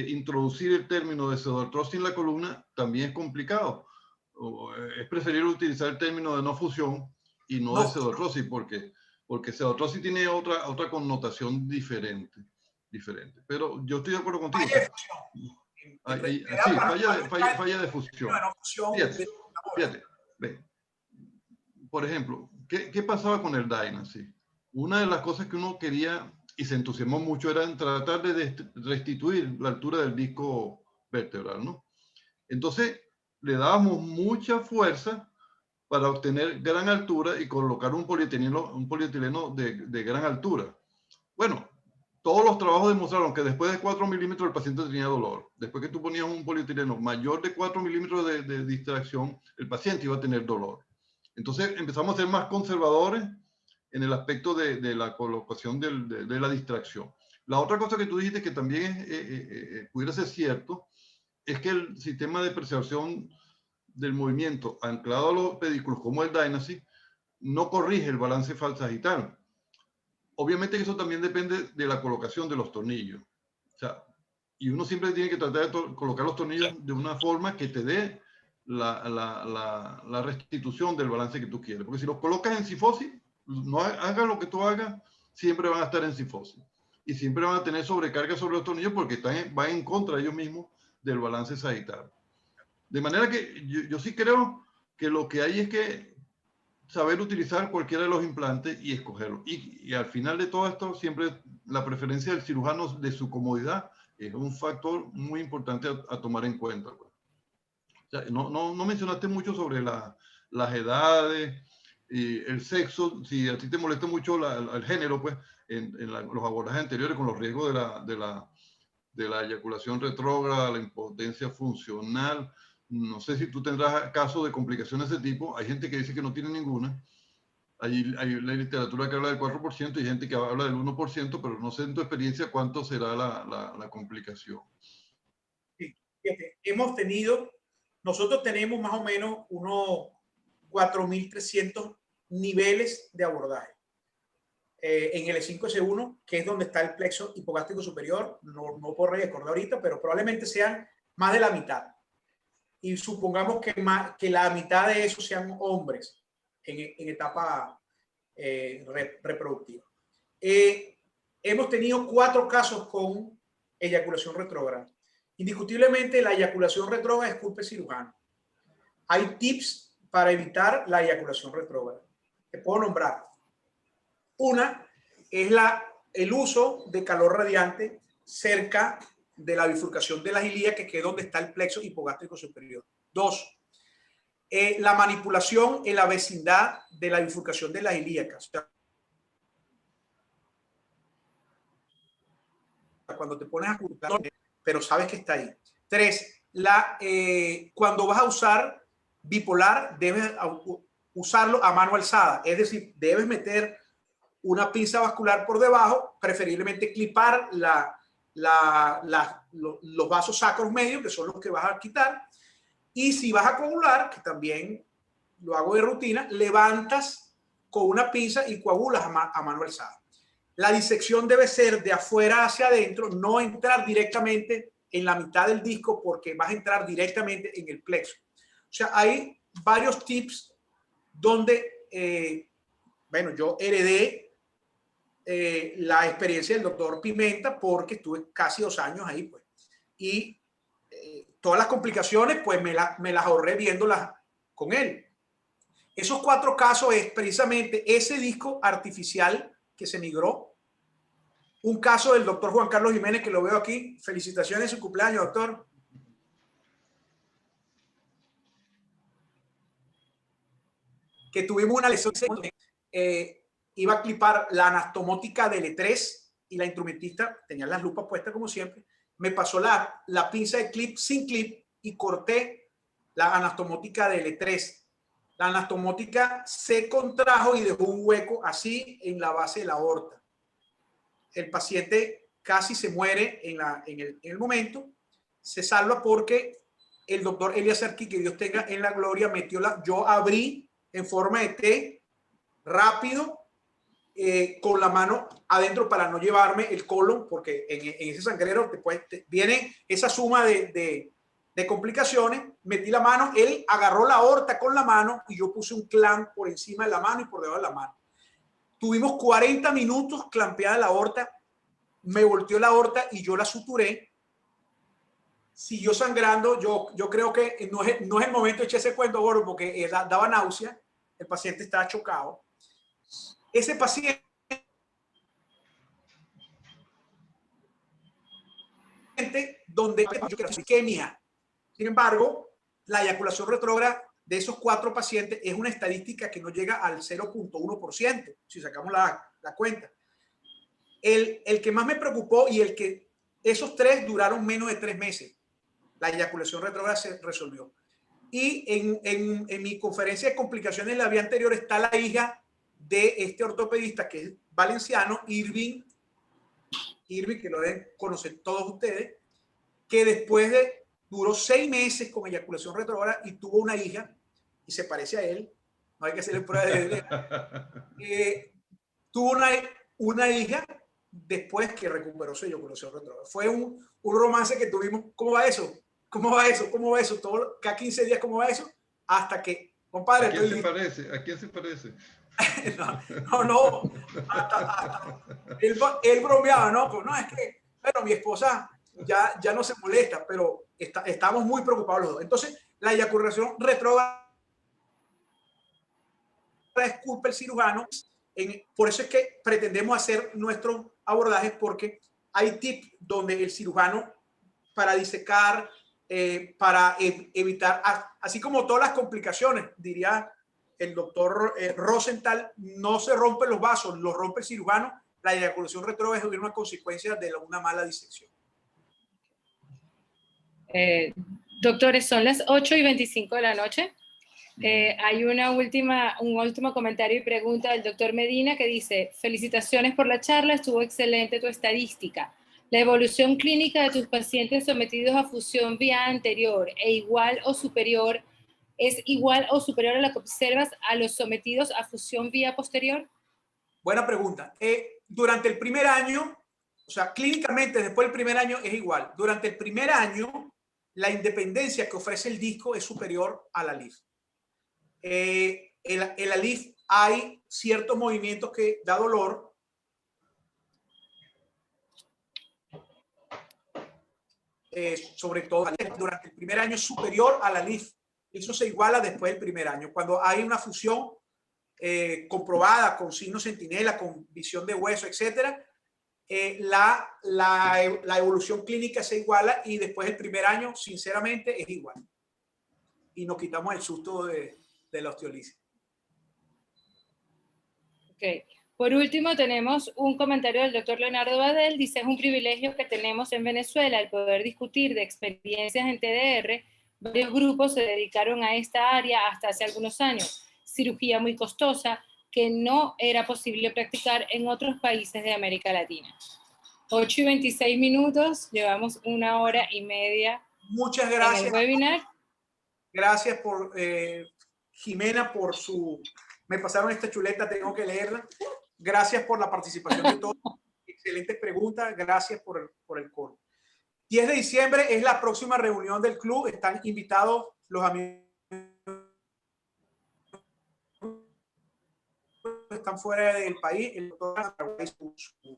introducir el término de pseudoartrosis en la columna también es complicado. Es preferible utilizar el término de no fusión y no de pseudoartrosis, porque pseudoartrosis tiene otra connotación diferente. Pero yo estoy de acuerdo contigo. Falla de fusión. Fíjate. Ve. Por ejemplo, ¿qué pasaba con el Dynasty? Una de las cosas que uno quería y se entusiasmó mucho era tratar de restituir la altura del disco vertebral, ¿no? Entonces, le dábamos mucha fuerza para obtener gran altura y colocar un polietileno de gran altura. Bueno, todos los trabajos demostraron que después de 4 milímetros el paciente tenía dolor. Después que tú ponías un polietileno mayor de 4 milímetros de distracción, el paciente iba a tener dolor. Entonces empezamos a ser más conservadores en el aspecto de la colocación de la distracción. La otra cosa que tú dijiste que también pudiera ser cierto es que el sistema de preservación del movimiento anclado a los pedículos como el Dynasty no corrige el balance falsagital. Obviamente eso también depende de la colocación de los tornillos. O sea, y uno siempre tiene que tratar de colocar los tornillos de una forma que te dé la restitución del balance que tú quieres. Porque si los colocas en cifosis, no hagas lo que tú hagas, siempre van a estar en cifosis. Y siempre van a tener sobrecarga sobre los tornillos porque van en contra ellos mismos del balance sagital. De manera que yo sí creo que lo que hay es que saber utilizar cualquiera de los implantes y escogerlo. Y al final de todo esto, siempre la preferencia del cirujano de su comodidad es un factor muy importante a tomar en cuenta. O sea, no mencionaste mucho sobre las edades y el sexo. Si a ti te molesta mucho el género, pues en los abordajes anteriores con los riesgos de la eyaculación retrógrada, la impotencia funcional. No sé si tú tendrás casos de complicaciones de ese tipo. Hay gente que dice que no tiene ninguna. Hay la literatura que habla del 4% y gente que habla del 1%, pero no sé en tu experiencia cuánto será la complicación. Sí, nosotros tenemos más o menos unos 4.300 niveles de abordaje. En el E5S1, que es donde está el plexo hipogástrico superior, no puedo recordar ahorita, pero probablemente sean más de la mitad. Y supongamos que la mitad de esos sean hombres en etapa reproductiva. Hemos tenido 4 casos con eyaculación retrógrada. Indiscutiblemente, la eyaculación retrógrada es culpa del cirujano. Hay tips para evitar la eyaculación retrógrada. Te puedo nombrar. Una es el uso de calor radiante cerca de la bifurcación de las ilíacas, que es donde está el plexo hipogástrico superior. 2, la manipulación en la vecindad de la bifurcación de las ilíacas. O sea, cuando te pones a ocultar, pero sabes que está ahí. 3, cuando vas a usar bipolar, debes usarlo a mano alzada. Es decir, debes meter una pinza vascular por debajo, preferiblemente clipar los vasos sacros medios, que son los que vas a quitar. Y si vas a coagular, que también lo hago de rutina, levantas con una pinza y coagulas a mano alzada. La disección debe ser de afuera hacia adentro, no entrar directamente en la mitad del disco, porque vas a entrar directamente en el plexo. O sea, hay varios tips donde, bueno, yo heredé la experiencia del doctor Pimenta porque estuve casi 2 años ahí, pues. Y todas las complicaciones, pues me las ahorré viéndolas con él. Esos 4 casos es precisamente ese disco artificial que se migró. Un caso del doctor Juan Carlos Jiménez, que lo veo aquí. Felicitaciones en su cumpleaños, doctor. Que tuvimos una lesión. Iba a clipar la anastomótica de L3 y la instrumentista tenía las lupas puestas como siempre. Me pasó la pinza de clip sin clip y corté la anastomótica de L3. La anastomótica se contrajo y dejó un hueco así en la base de la aorta. El paciente casi se muere en el momento. Se salva porque el doctor Elias Arqui, que Dios tenga en la gloria, yo abrí en forma de T rápido, con la mano adentro para no llevarme el colon, porque en ese sangrero viene esa suma de complicaciones. Metí la mano, él agarró la aorta con la mano y yo puse un clamp por encima de la mano y por debajo de la mano. Tuvimos 40 minutos clampeada la aorta, me volteó la aorta y yo la suturé. Siguió sangrando. Yo creo que no es el momento de echar ese cuento, gordo, porque daba náusea, el paciente estaba chocado. Ese paciente donde isquemia. Sin embargo, la eyaculación retrógrada de esos 4 pacientes es una estadística que no llega al 0.1%, si sacamos la cuenta. El que más me preocupó y esos 3 duraron menos de 3 meses. La eyaculación retrógrada se resolvió. Y en mi conferencia de complicaciones la vía anterior está la hija de este ortopedista que es valenciano, Irving, que lo deben conocer todos ustedes, que duró 6 meses con eyaculación retrógrada y tuvo una hija, y se parece a él, no hay que hacerle prueba de tuvo una hija después que recuperó su eyaculación retrógrada. Fue un romance que tuvimos. ¿Cómo va eso? ¿Cómo va eso? ¿Cómo va eso? Cada 15 días, ¿cómo va eso? Hasta que, compadre... ¿A quién se parece? ¿A quién se parece? no. Él bromeaba, ¿no? Pues, no, es que, bueno, mi esposa ya no se molesta, pero estamos muy preocupados los dos. Entonces, la eyaculación retrógrada es culpa del cirujano. Por eso es que pretendemos hacer nuestros abordajes, porque hay tips donde el cirujano, para disecar, para evitar, así como todas las complicaciones, diría el doctor Rosenthal, no se rompen los vasos, los rompe el cirujano. La eyaculación retrógrada es una consecuencia de una mala disección. Doctores, son las 8:25 de la noche. Hay un último comentario y pregunta del doctor Medina que dice: felicitaciones por la charla, estuvo excelente tu estadística. La evolución clínica de tus pacientes sometidos a fusión vía anterior ¿es igual o superior a la que observas a los sometidos a fusión vía posterior? Buena pregunta. Durante el primer año, o sea, clínicamente después del primer año es igual. Durante el primer año, la independencia que ofrece el disco es superior a la LIF. En la LIF hay ciertos movimientos que da dolor. Sobre todo durante el primer año es superior a la LIF. Eso se iguala después del primer año. Cuando hay una fusión comprobada con signo centinela, con visión de hueso, etcétera, la evolución clínica se iguala, y después del primer año, sinceramente, es igual. Y nos quitamos el susto de la osteolisis. Ok. Por último, tenemos un comentario del doctor Leonardo Badel. Dice: es un privilegio que tenemos en Venezuela el poder discutir de experiencias en TDR. Varios grupos se dedicaron a esta área hasta hace algunos años. Cirugía muy costosa que no era posible practicar en otros países de América Latina. 8:26 minutos, llevamos 1 hora y media. Muchas gracias en el webinar. Gracias por Jimena, por me pasaron esta chuleta, tengo que leerla. Gracias por la participación de todos. Excelentes preguntas. Gracias por el coro. 10 de diciembre es la próxima reunión del club. Están invitados los amigos que están fuera del país. El doctor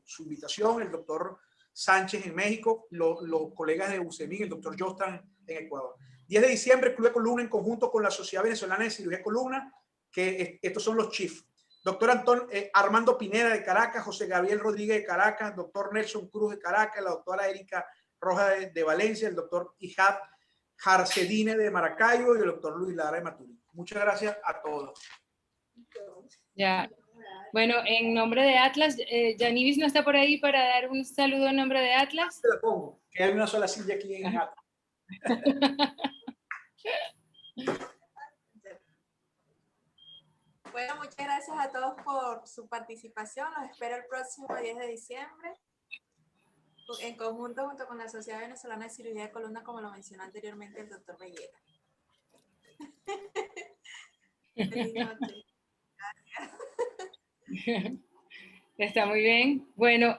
su invitación, el doctor Sánchez en México, los colegas de UCEMIG, el doctor Jostan en Ecuador. 10 de diciembre, Club de Columna en conjunto con la Sociedad Venezolana de Cirugía de Columna, que estos son los chiefs. Doctor Armando Pineda de Caracas, José Gabriel Rodríguez de Caracas, doctor Nelson Cruz de Caracas, la doctora Erika Rojas de Valencia, el doctor Ijad Jarcedine de Maracaibo y el doctor Luis Lara de Maturín. Muchas gracias a todos. Ya. Bueno, en nombre de Atlas, Yanivis no está por ahí para dar un saludo en nombre de Atlas. Te la pongo, que hay una sola silla aquí en Atlas. Bueno, muchas gracias a todos por su participación. Los espero el próximo 10 de diciembre en conjunto junto con la Sociedad Venezolana de Cirugía de Columna, como lo mencionó anteriormente el doctor Bellera. Feliz noche. Gracias. Está muy bien. Bueno,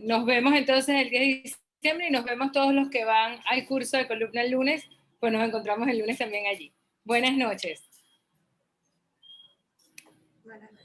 nos vemos entonces el 10 de diciembre y nos vemos todos los que van al curso de columna el lunes, pues nos encontramos el lunes también allí. Buenas noches. Buenas noches.